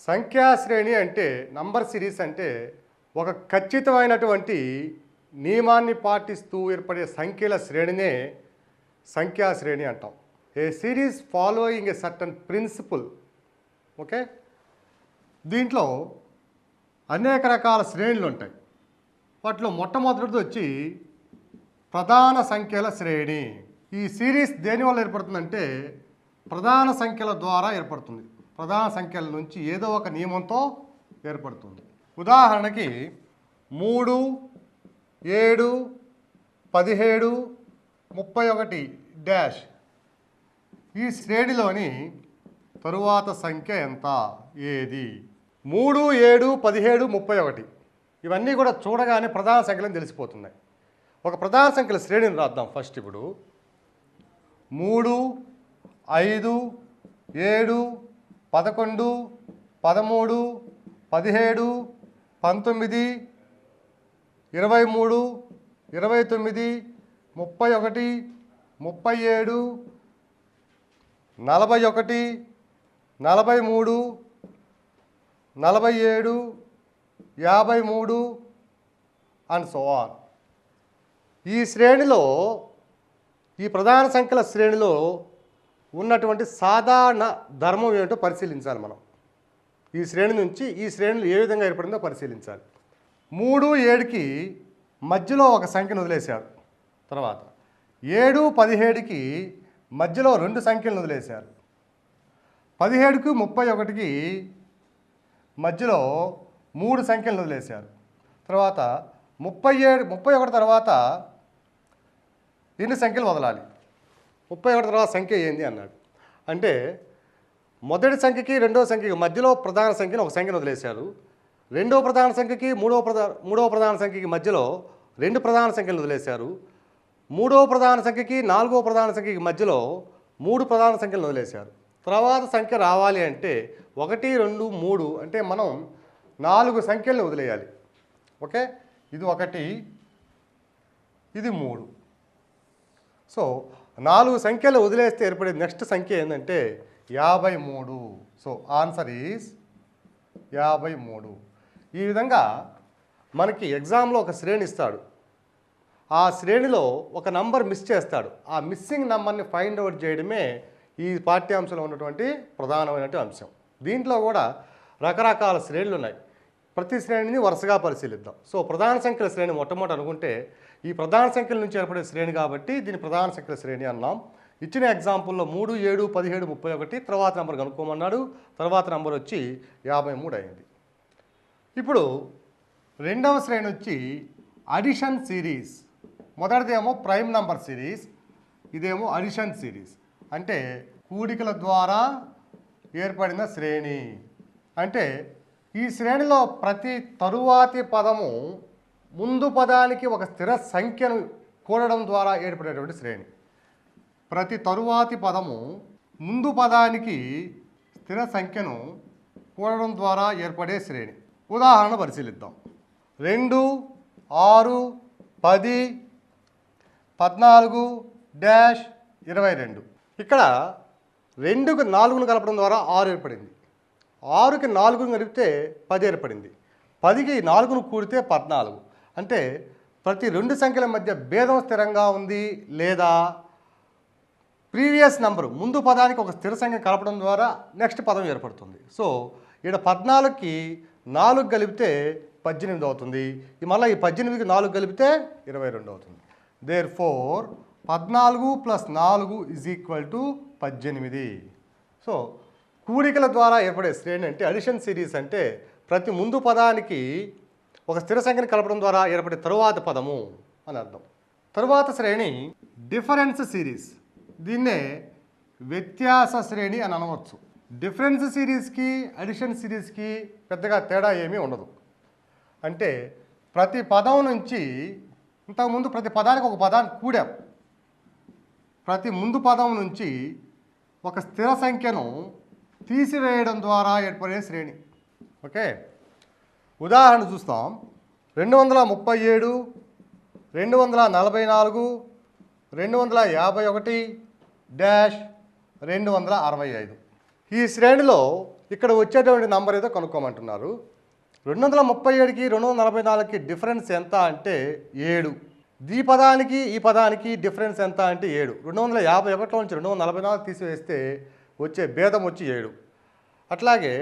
సంఖ్యా శ్రేణి అంటే నంబర్ సిరీస్ అంటే ఒక ఖచ్చితమైనటువంటి నియమాన్ని పాటిస్తూ ఏర్పడే సంఖ్యల శ్రేణినే సంఖ్యా శ్రేణి అంటాం. A series following a certain principle. Okay, దీంట్లో అనేక రకాల శ్రేణులు ఉంటాయి. వాటిలో మొట్టమొదటిది వచ్చి ప్రధాన సంఖ్యల శ్రేణి. ఈ సిరీస్ దేనివల్ల ఏర్పడుతుందంటే ప్రధాన సంఖ్యల ద్వారా ఏర్పడుతుంది. ప్రధాన సంఖ్యల నుంచి ఏదో ఒక నియమంతో ఏర్పడుతుంది. ఉదాహరణకి 3, 7, 17, 31 డాష్. ఈ శ్రేణిలోని తరువాత సంఖ్య ఎంత, ఏది? 3, 7, 17, 31 ఇవన్నీ కూడా చూడగానే ప్రధాన సంఖ్యలను తెలిసిపోతున్నాయి. ఒక ప్రధాన సంఖ్యల శ్రేణిని రాద్దాం ఫస్ట్. ఇప్పుడు 3, 5, 7, 11, 13, 17, 19, 23, 29, 31, 37, 41, 43, 47, 53 అండ్ సో ఆన్. ఈ శ్రేణిలో, ఈ ప్రధాన సంఖ్యల శ్రేణిలో ఉన్నటువంటి సాధారణ ధర్మం ఏమిటో పరిశీలించాలి మనం. ఈ శ్రేణి నుంచి ఈ శ్రేణులు ఏ విధంగా ఏర్పడిందో పరిశీలించాలి. 3, 7కి మధ్యలో ఒక సంఖ్యను వదిలేశారు. తర్వాత 7, 17కి మధ్యలో 2 సంఖ్యలను వదిలేశారు. 17కి 31కి మధ్యలో 3 సంఖ్యలను వదిలేశారు. తర్వాత 31 తర్వాత ఎన్ని సంఖ్యలు వదలాలి? 31 తర్వాత సంఖ్య ఏంది అన్నాడు. అంటే మొదటి సంఖ్యకి రెండవ సంఖ్యకి మధ్యలో ప్రధాన సంఖ్యను ఒక సంఖ్యను వదిలేశారు. రెండవ ప్రధాన సంఖ్యకి మూడవ ప్రధాన సంఖ్యకి మధ్యలో 2 ప్రధాన సంఖ్యలు వదిలేశారు. మూడవ ప్రధాన సంఖ్యకి నాలుగవ ప్రధాన సంఖ్యకి మధ్యలో 3 ప్రధాన సంఖ్యలను వదిలేశారు. తర్వాత సంఖ్య రావాలి అంటే 1, 2, 3 అంటే మనం 4 సంఖ్యలను వదిలేయాలి. ఓకే, ఇది 1, ఇది 3. సో 4 సంఖ్యలు వదిలేస్తే ఏర్పడే నెక్స్ట్ సంఖ్య ఏంటంటే 53. So answer is 53. ఈ విధంగా మనకి ఎగ్జామ్లో ఒక శ్రేణి ఇస్తాడు. ఆ శ్రేణిలో ఒక నంబర్ మిస్ చేస్తాడు. ఆ మిస్సింగ్ నంబర్ని ఫైండ్ అవుట్ చేయడమే ఈ పాఠ్యాంశంలో ఉన్నటువంటి ప్రధానమైనటువంటి అంశం. దీంట్లో కూడా రకరకాల శ్రేణులు ఉన్నాయి. ప్రతి శ్రేణిని వరుసగా పరిశీలిద్దాం. సో ప్రధాన సంఖ్యల శ్రేణి మొట్టమొదటి అనుకుంటే ఈ ప్రధాన సంఖ్యల నుంచి ఏర్పడే శ్రేణి కాబట్టి దీన్ని ప్రధాన సంఖ్యల శ్రేణి అన్నాం. ఇచ్చిన ఎగ్జాంపుల్లో 3, 7, 17, 31 తర్వాత నెంబర్ కనుక్కోమన్నాడు. తర్వాత నెంబర్ వచ్చి 53 అయింది. ఇప్పుడు రెండవ శ్రేణి వచ్చి అడిషన్ సిరీస్. మొదటిదేమో ప్రైమ్ నంబర్ సిరీస్, ఇదేమో అడిషన్ సిరీస్. అంటే కూడికల ద్వారా ఏర్పడిన శ్రేణి. అంటే ఈ శ్రేణిలో ప్రతి తరువాతి పదము ముందు పదానికి ఒక స్థిర సంఖ్యను కూడడం ద్వారా ఏర్పడేటువంటి శ్రేణి. ప్రతి తరువాతి పదము ముందు పదానికి స్థిర సంఖ్యను కూడడం ద్వారా ఏర్పడే శ్రేణి. ఉదాహరణ పరిశీలిద్దాం. 2, 6, 10, 14 డాష్ 22. ఇక్కడ 2కి 4ను కలపడం ద్వారా 6 ఏర్పడింది. 6కి 4ను కలిపితే 10 ఏర్పడింది. 10కి 4ను కూడితే 14. అంటే ప్రతి 2 సంఖ్యల మధ్య భేదం స్థిరంగా ఉంది లేదా ప్రీవియస్ నంబరు ముందు పదానికి ఒక స్థిర సంఖ్య కలపడం ద్వారా నెక్స్ట్ పదం ఏర్పడుతుంది. సో ఇక్కడ 14కి 4 కలిపితే 18 అవుతుంది. మళ్ళీ ఈ 18కి 4 కలిపితే 22 అవుతుంది. దేర్ఫోర్ 14 + 4 = 18. సో కూడికల ద్వారా ఏర్పడే శ్రేణి అంటే అడిషన్ సిరీస్ అంటే ప్రతి ముందు పదానికి ఒక స్థిర సంఖ్యను కలపడం ద్వారా ఏర్పడే తరువాత పదము అని అర్థం. తరువాత శ్రేణి డిఫరెన్స్ సిరీస్. దీన్నే వ్యత్యాస శ్రేణి అని అనవచ్చు. డిఫరెన్స్ సిరీస్కి అడిషన్ సిరీస్కి పెద్దగా తేడా ఏమీ ఉండదు. అంటే ప్రతి పదం నుంచి ఇంతకుముందు ప్రతి పదానికి ఒక పదాన్ని కూడాం. ప్రతి ముందు పదం నుంచి ఒక స్థిర సంఖ్యను తీసివేయడం ద్వారా ఏర్పడే శ్రేణి. ఓకే, ఉదాహరణ చూస్తాం. 237, 244, 251 డాష్ 265. ఈ శ్రేణిలో ఇక్కడ వచ్చేటువంటి నంబర్ ఏదో కనుక్కోమంటున్నారు. 237కి 244కి డిఫరెన్స్ ఎంత అంటే 7. ఈ పదానికి డిఫరెన్స్ ఎంత అంటే 7. 251లో నుంచి 244 తీసివేస్తే వచ్చే భేదం వచ్చి 7. అట్లాగే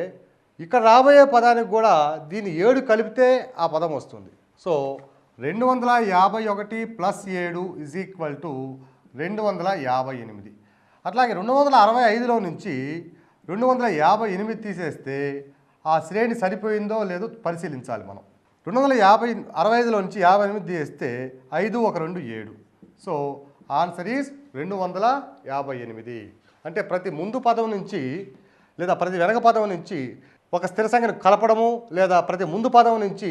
ఇక్కడ రాబోయే పదానికి కూడా దీన్ని 7 కలిపితే ఆ పదం వస్తుంది. So 251 plus 7 is equal to 258. అట్లాగే 265లో నుంచి 258 తీసేస్తే ఆ శ్రేణి సరిపోయిందో లేదో పరిశీలించాలి మనం. 265లో నుంచి 58 తీసేస్తే 5 1 2 7. So answer is 258. అంటే ప్రతి ముందు పదం నుంచి లేదా ప్రతి వెనక పదం నుంచి ఒక స్థిర సంఖ్యను కలపడము లేదా ప్రతి ముందు పదం నుంచి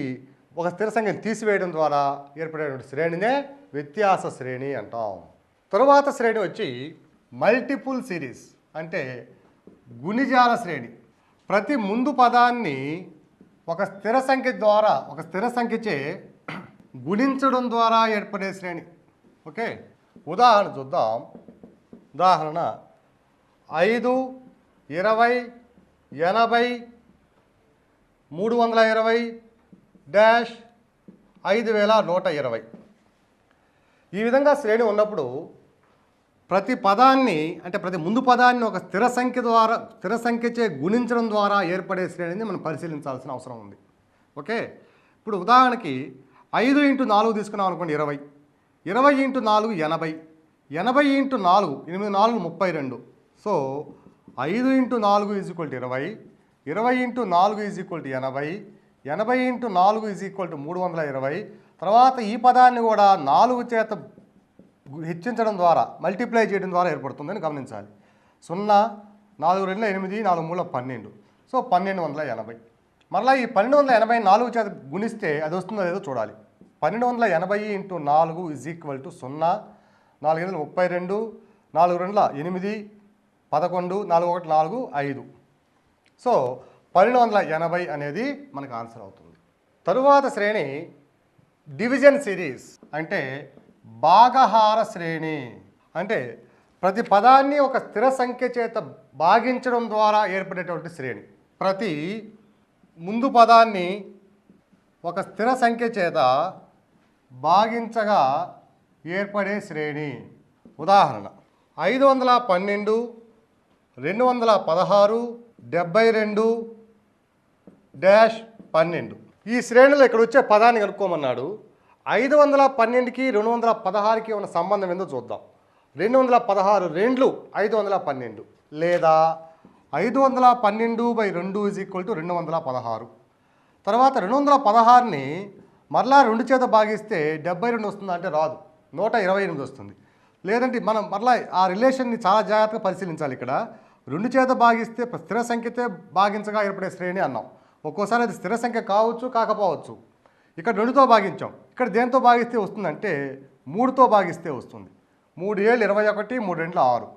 ఒక స్థిర సంఖ్యను తీసివేయడం ద్వారా ఏర్పడేటువంటి శ్రేణినే వ్యత్యాస శ్రేణి అంటాం. తరువాత శ్రేణి వచ్చి మల్టిపుల్ సిరీస్ అంటే గుణిజాల శ్రేణి. ప్రతి ముందు పదాన్ని ఒక స్థిర సంఖ్యచే గుణించడం ద్వారా ఏర్పడే శ్రేణి. ఓకే, ఉదాహరణ చూద్దాం. ఉదాహరణ 5 20 80 320 డాష్ 5120. ఈ విధంగా శ్రేణి ఉన్నప్పుడు ప్రతి పదాన్ని అంటే ప్రతి ముందు పదాన్ని ఒక స్థిర సంఖ్యచే గుణించడం ద్వారా ఏర్పడే శ్రేణిని మనం పరిశీలించాల్సిన అవసరం ఉంది. ఓకే, ఇప్పుడు ఉదాహరణకి 5 × 4 తీసుకున్నాం అనుకోండి 20. 20 × 4 80. 80 × 4 8 4 32. So 5 × 4 is equal to 20. 20 × 4 is equal to 80. 80 × 4 is equal to 320. తర్వాత ఈ పదాన్ని కూడా 4 చేత హెచ్చించడం ద్వారా మల్టిప్లై చేయడం ద్వారా ఏర్పడుతుందని గమనించాలి. 0 4 2 8 4 3 12. సో 1280. మరలా ఈ 1280 4 చేత గుణిస్తే అది వస్తుందో లేదో చూడాలి. 1280 × 4 ఈజ్ ఈక్వల్ టు 0. 4 2 32. 4 2 8 11. 4 1 4 5. సో 1280 అనేది మనకు ఆన్సర్ అవుతుంది. తరువాత శ్రేణి డివిజన్ సిరీస్ అంటే భాగహార శ్రేణి. అంటే ప్రతి పదాన్ని ఒక స్థిర సంఖ్య చేత భాగించడం ద్వారా ఏర్పడేటువంటి శ్రేణి. ప్రతి ముందు పదాన్ని ఒక స్థిర సంఖ్య చేత భాగించగా ఏర్పడే శ్రేణి. ఉదాహరణ 512 216 72 డాష్ 12. ఈ శ్రేణిలో ఇక్కడ వచ్చే పదాన్ని కనుక్కోమన్నాడు. 512కి 216కి ఉన్న సంబంధం ఏందో చూద్దాం. 216 2 512 లేదా 512/2 ఈజ్ ఈక్వల్ టు 216. తర్వాత 216ని మరలా 2 చేత భాగిస్తే 72 వస్తుందా అంటే రాదు, 128 వస్తుంది. లేదంటే మనం మరలా ఆ రిలేషన్ని చాలా జాగ్రత్తగా పరిశీలించాలి. ఇక్కడ 2 చేత భాగిస్తే స్థిర సంఖ్యతే భాగించగా ఏర్పడే శ్రేణి అన్నాం. ఒక్కోసారి అది స్థిర సంఖ్య కావచ్చు కాకపోవచ్చు. ఇక్కడ 2తో భాగించాం. ఇక్కడ దేంతో భాగిస్తే వస్తుందంటే 3తో భాగిస్తే వస్తుంది. 3 7 21 3 2 6.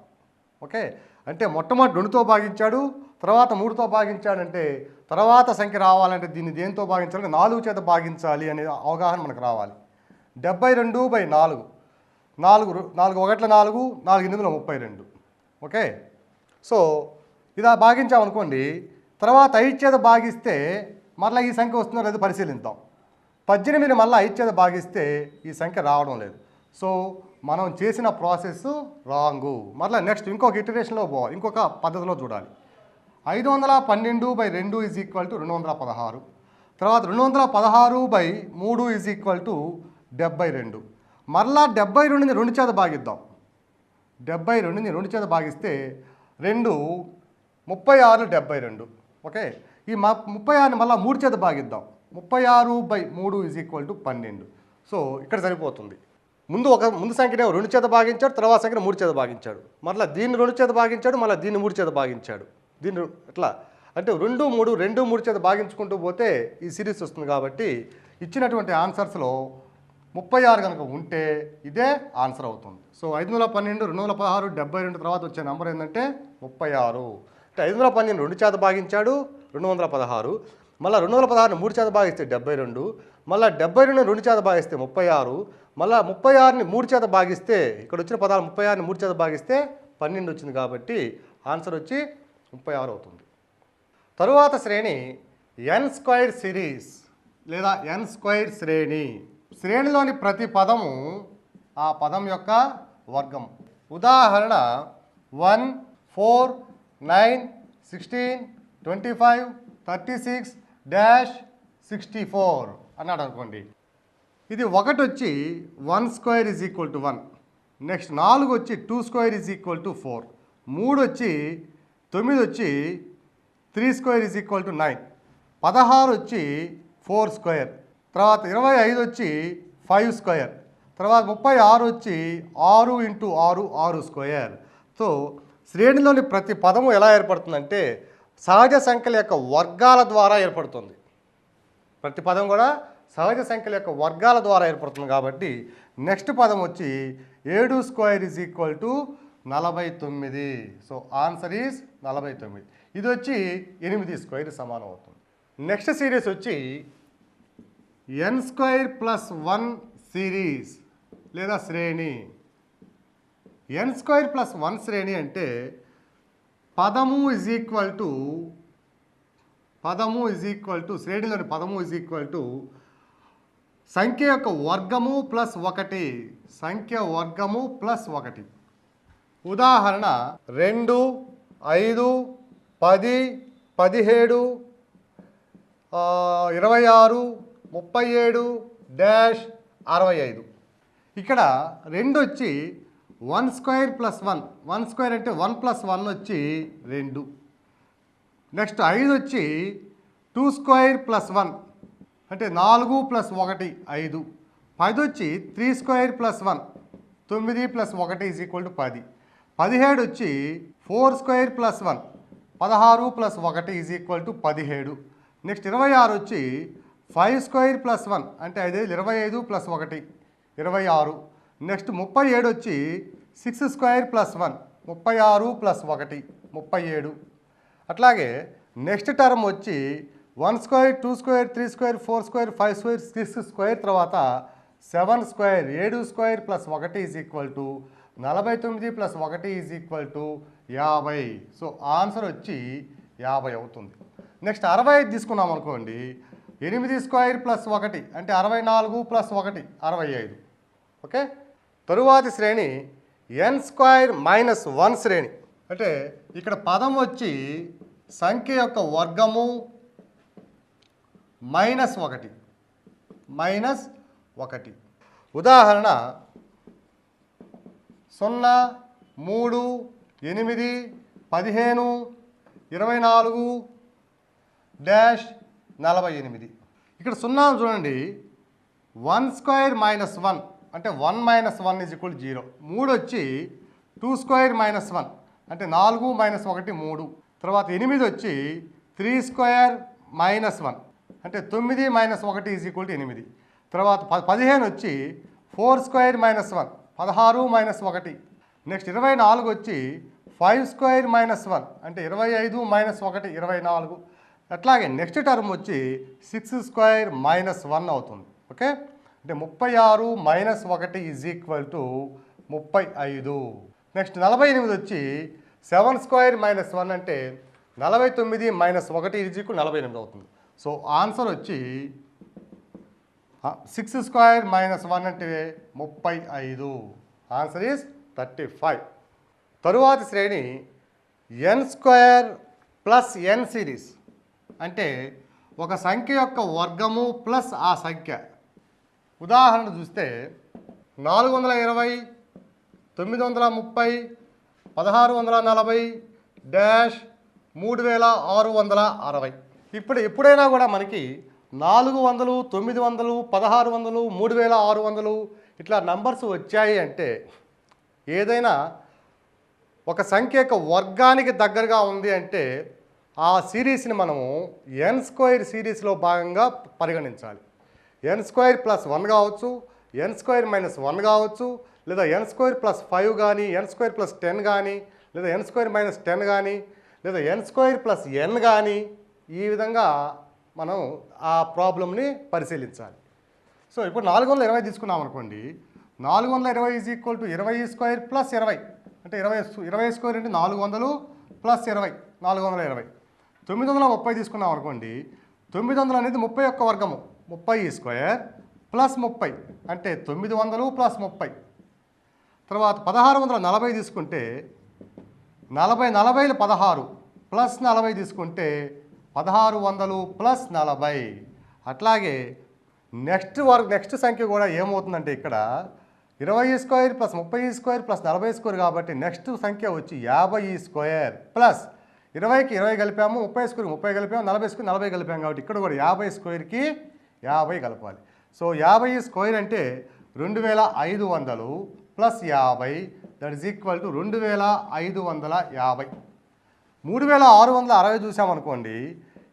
ఓకే, అంటే మొట్టమొదటి 2తో భాగించాడు, తర్వాత 3తో భాగించాడంటే తర్వాత సంఖ్య రావాలంటే దీన్ని దేంతో భాగించాలంటే 4 చేత భాగించాలి అనే అవగాహన మనకు రావాలి. 72/4 4 4 1 4 4 8 32. ఓకే, సో ఇలా భాగించామనుకోండి. తర్వాత 5 చేత భాగిస్తే మరలా ఈ సంఖ్య వస్తుందో లేదో పరిశీలిద్దాం. 18 మళ్ళీ 5 చేత భాగిస్తే ఈ సంఖ్య రావడం లేదు. సో మనం చేసిన ప్రాసెస్ రాంగు. మరలా నెక్స్ట్ ఇంకొక ఇటరేషన్లో పోవాలి, ఇంకొక పద్ధతిలో చూడాలి. 512/2 ఈజ్ ఈక్వల్ టు 216. తర్వాత 216/3 ఈజ్ ఈక్వల్ టు 72. మరలా 72ని 2 చేత భాగిద్దాం. 72ని 2 చేత భాగిస్తే 2 36 72. ఓకే, ఈ 36ని మళ్ళీ 3 చేత భాగిద్దాం. 36/3 ఈజ్ ఈక్వల్ టు 12. సో ఇక్కడ సరిపోతుంది. ముందు సంఖ్యనే 2 చేత భాగించాడు, తర్వాత సంఖ్యను 3 చేత భాగించాడు, మళ్ళీ దీన్ని 2 చేత భాగించాడు, మళ్ళీ దీన్ని 3 చేత భాగించాడు. దీన్ని ఎట్లా అంటే 2 3 2 3 చేత భాగించుకుంటూ పోతే ఈ సిరీస్ వస్తుంది. కాబట్టి ఇచ్చినటువంటి ఆన్సర్స్లో 36 కనుక ఉంటే ఇదే ఆన్సర్ అవుతుంది. సో 512 216 72 తర్వాత వచ్చే నెంబర్ ఏంటంటే 36. అంటే 512 2 చేత భాగించాడు 216, మళ్ళీ 216ని 3 చేత భాగిస్తే 72, మళ్ళీ 72ని 2 చేత భాగిస్తే 36, మళ్ళీ 36ని 3 చేత భాగిస్తే ఇక్కడ వచ్చిన పదాలు 36ని 3 చేత భాగిస్తే 12 వచ్చింది. కాబట్టి ఆన్సర్ వచ్చి 36 అవుతుంది. తరువాత శ్రేణి ఎన్ స్క్వైర్ సిరీస్ లేదా ఎన్ స్క్వైర్ శ్రేణి. శ్రేణిలోని ప్రతి పదము ఆ పదం యొక్క వర్గం. ఉదాహరణ 1, 4, 9, 16, 25, 36, డాష్ 64 అన్నాడు అనుకోండి. ఇది 1 వచ్చి 1 square is equal to 1. Next 4 వచ్చి 2 స్క్వేర్ ఈజ్ ఈక్వల్ టు 4. 3 వచ్చి 9 వచ్చి 3 స్క్వేర్ ఈజ్ ఈక్వల్ టు 9. 16 వచ్చి 4 స్క్వేర్. తర్వాత 25 వచ్చి 5 స్క్వేర్. తర్వాత 36 వచ్చి 6 ఇంటూ 6 6 స్క్వేర్. సో శ్రేణిలోని ప్రతి పదము ఎలా ఏర్పడుతుందంటే సహజ సంఖ్యల యొక్క వర్గాల ద్వారా ఏర్పడుతుంది. ప్రతి పదం కూడా సహజ సంఖ్యల యొక్క వర్గాల ద్వారా ఏర్పడుతుంది. కాబట్టి నెక్స్ట్ పదం వచ్చి 7 square is equal to 49. So answer is 49. ఇది వచ్చి 8 స్క్వేర్ సమానం అవుతుంది. నెక్స్ట్ సిరీస్ వచ్చి ఎన్ స్క్వేర్ ప్లస్ 1 సిరీస్ లేదా శ్రేణి. ఎన్ స్క్వేర్ ప్లస్ 1 శ్రేణి అంటే పదము ఈజ్ ఈక్వల్ టు శ్రేణిలోని పదము ఈజ్ ఈక్వల్ టు సంఖ్య యొక్క వర్గము ప్లస్ 1. సంఖ్య వర్గము ప్లస్ 1. ఉదాహరణ 2, 5, 10, 17, 26, 37, డాష్ 65. ఇక్కడ 2 వచ్చి 1 స్క్వేర్ ప్లస్ 1. 1 స్క్వేర్ అంటే 1 ప్లస్ 1 వచ్చి 2. నెక్స్ట్ 5 వచ్చి 2 స్క్వేర్ ప్లస్ 1 అంటే 4 ప్లస్ 1 5. 10 వచ్చి 3 square plus 1 9 plus 1 is equal to 10. 17 వచ్చి 4 square plus 1 16 plus 1 is equal to 17. Next 26 వచ్చి 5 స్క్వేర్ ప్లస్ 1 అంటే 25 ప్లస్ 1 26. నెక్స్ట్ 37 వచ్చి 6 స్క్వేర్ ప్లస్ 1 36 ప్లస్ 1 37. అట్లాగే నెక్స్ట్ టర్మ్ వచ్చి 1 square 2 square 3 square 4 square 5 square 6 square తర్వాత 7 square 7 square plus 1 is equal to 49 plus 1 is equal to 50. So answer వచ్చి 50 అవుతుంది. Next 65 తీసుకున్నాం అనుకోండి. 8 స్క్వేర్ ప్లస్ 1 అంటే 64 ప్లస్ 1 65. ఓకే. తరువాతి శ్రేణి ఎన్ స్క్వేర్ మైనస్ 1 శ్రేణి. అంటే ఇక్కడ పదం వచ్చి సంఖ్య యొక్క వర్గము మైనస్ 1. ఉదాహరణ 0, 3, 8, 15, 24, డాష్ 48. ఇక్కడ 0 చూడండి. 1 స్క్వేర్ మైనస్ 1 అంటే 1 మైనస్ 1 ఈజ్ ఈక్వల్ 0. 3 వచ్చి 2 స్క్వేర్ మైనస్ 1 అంటే 4 మైనస్ 1 3. తర్వాత 8 వచ్చి 3 స్క్వేర్ మైనస్ 1 అంటే 9 మైనస్ 1 ఈజ్ ఈక్వల్ టు 8. తర్వాత 15 వచ్చి 4 స్క్వేర్ మైనస్ 1 16 మైనస్ 1. నెక్స్ట్ 24 వచ్చి 5 స్క్వేర్ మైనస్ 1 అంటే 25 మైనస్ 1 24. అట్లాగే నెక్స్ట్ టర్మ్ వచ్చి 6 స్క్వేర్ మైనస్ 1 అవుతుంది. ఓకే. అంటే 36 minus 1 is equal to 35. Next 48 వచ్చి 7 స్క్వేర్ మైనస్ 1 అంటే 49 మైనస్ 1 ఈజ్ ఈక్వల్ 48 అవుతుంది. సో ఆన్సర్ వచ్చి 6 స్క్వేర్ మైనస్ 1 అంటే 35. Answer is 35. తరువాతి శ్రేణి ఎన్ స్క్వేర్ ప్లస్ ఎన్ సిరీస్. అంటే ఒక సంఖ్య యొక్క వర్గము ప్లస్ ఆ సంఖ్య. ఉదాహరణ చూస్తే 420, 930, 1640, డాష్ 3660. ఎప్పుడైనా కూడా మనకి 400, 900, 1600, 3600 ఇట్లా నంబర్స్ వచ్చాయి అంటే ఏదైనా ఒక సంఖ్య యొక్క వర్గానికి దగ్గరగా ఉంది అంటే ఆ సిరీస్ని మనము ఎన్ స్క్వేర్ సిరీస్లో భాగంగా పరిగణించాలి. ఎన్ స్క్వేర్ ప్లస్ 1 కావచ్చు, ఎన్ స్క్వేర్ మైనస్ 1 కావచ్చు, లేదా ఎన్ స్క్వేర్ ప్లస్ 5 కానీ, ఎన్ స్క్వేర్ ప్లస్ 10 కానీ, లేదా ఎన్ స్క్వేర్ మైనస్ 10 కానీ, లేదా ఎన్ స్క్వేర్ ప్లస్ ఎన్ కానీ, ఈ విధంగా మనం ఆ ప్రాబ్లమ్ని పరిశీలించాలి. సో ఇప్పుడు 420 తీసుకున్నాం అనుకోండి. 420 is equal to 20 square plus 20 అంటే 20 స్క్వేర్ అంటే 400 ప్లస్ 20 420. 930 తీసుకున్నాం అనుకోండి, 900 అనేది 31 వర్గము, 30 స్క్వేర్ ప్లస్ 30 అంటే 900 ప్లస్ 30. తర్వాత 1640 తీసుకుంటే 40 16 ప్లస్ 40 తీసుకుంటే 1600 ప్లస్ 40. అట్లాగే నెక్స్ట్ సంఖ్య కూడా ఏమవుతుందంటే ఇక్కడ 20 square plus 30 square plus 40 square కాబట్టి నెక్స్ట్ సంఖ్య వచ్చి 50 స్క్వేర్ ప్లస్ 20కి 20 కలిపాము, 30 స్క్వేర్ 30 కలిపాము, 40 స్క్వేర్ 40 కలిపాము కాబట్టి ఇక్కడ కూడా 50 స్క్వేర్కి 50 కలపాలి. సో 50 స్క్వేర్ అంటే 2500 plus 50 that is equal to 2550. 3660 చూసామనుకోండి,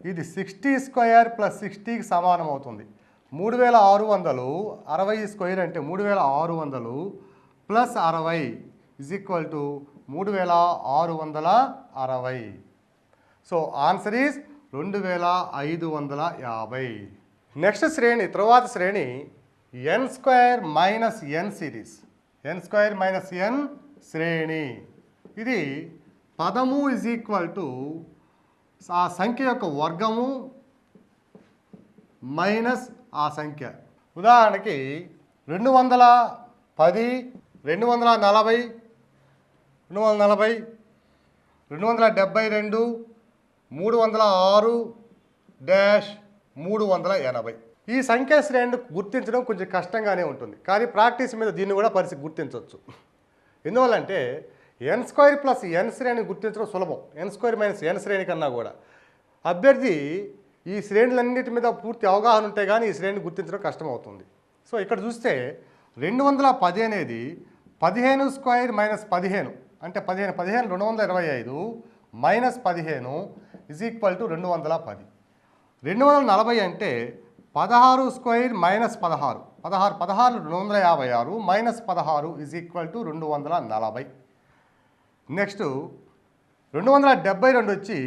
ఇది 60 స్క్వేర్ ప్లస్ 60కి సమానం అవుతుంది. 3660 స్క్వేర్ అంటే 3600 plus 60 is equal to 3660. So answer is 2550. Next శ్రేణి, తరువాత శ్రేణి ఎన్ స్క్వేర్ మైనస్ ఎన్ సిరీస్. ఎన్ స్క్వేర్ మైనస్ ఎన్ శ్రేణి. ఇది పదము ఈజ్ ఈక్వల్ టు ఆ సంఖ్య యొక్క వర్గము మైనస్ ఆ సంఖ్య. ఉదాహరణకి 210, 240, 242, 306 డాష్ 380. ఈ సంఖ్యా శ్రేణిని గుర్తించడం కొంచెం కష్టంగానే ఉంటుంది, కానీ ప్రాక్టీస్ మీద దీన్ని కూడా గుర్తించవచ్చు. ఎందువల్లంటే ఎన్ స్క్వేర్ ప్లస్ ఎన్ శ్రేణిని గుర్తించడం సులభం, ఎన్ స్క్వేర్ మైనస్ ఎన్ శ్రేణి కన్నా కూడా. అభ్యర్థి ఈ శ్రేణులన్నిటి మీద పూర్తి అవగాహన ఉంటే కానీ ఈ శ్రేణిని గుర్తించడం కష్టమవుతుంది. సో ఇక్కడ చూస్తే 210 అనేది 15 స్క్వేర్ మైనస్ 15 అంటే 15 225 మైనస్ 15 ఈజ్ ఈక్వల్ టు 210. 240 అంటే 16 square minus 16 256 minus 16 is equal to 240. Next 272 వచ్చి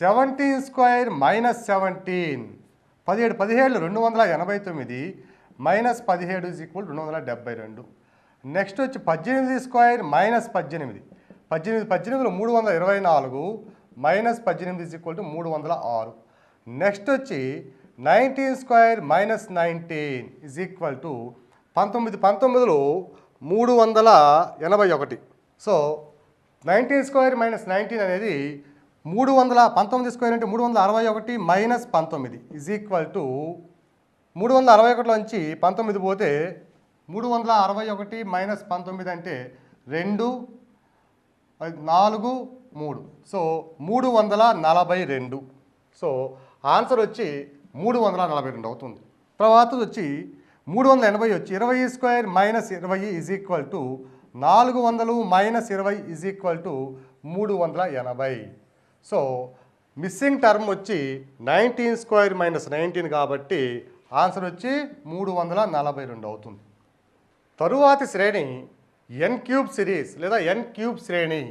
17 square minus 17 17 289 minus 17 is equal 272. Next వచ్చి 18 square minus 18 324 minus 18 is equal to 306. Next వచ్చి 19 square minus 19 is equal to 19 381. So 19 square minus 19 అనేది 19 square అంటే 361 minus 19 is equal to 361లోంచి 19 పోతే 361 minus 19 అంటే 2 4 3. So 342. So answer వచ్చి 342 అవుతుంది. తర్వాత వచ్చి 380 వచ్చి 20 square minus 20 is equal to 400 minus 20 is equal to 380. So missing term వచ్చి 19 స్క్వేర్ మైనస్ 19 కాబట్టి ఆన్సర్ వచ్చి 342 అవుతుంది. తరువాతి శ్రేణి ఎన్ క్యూబ్ సిరీస్ లేదా ఎన్ క్యూబ్ శ్రేణి.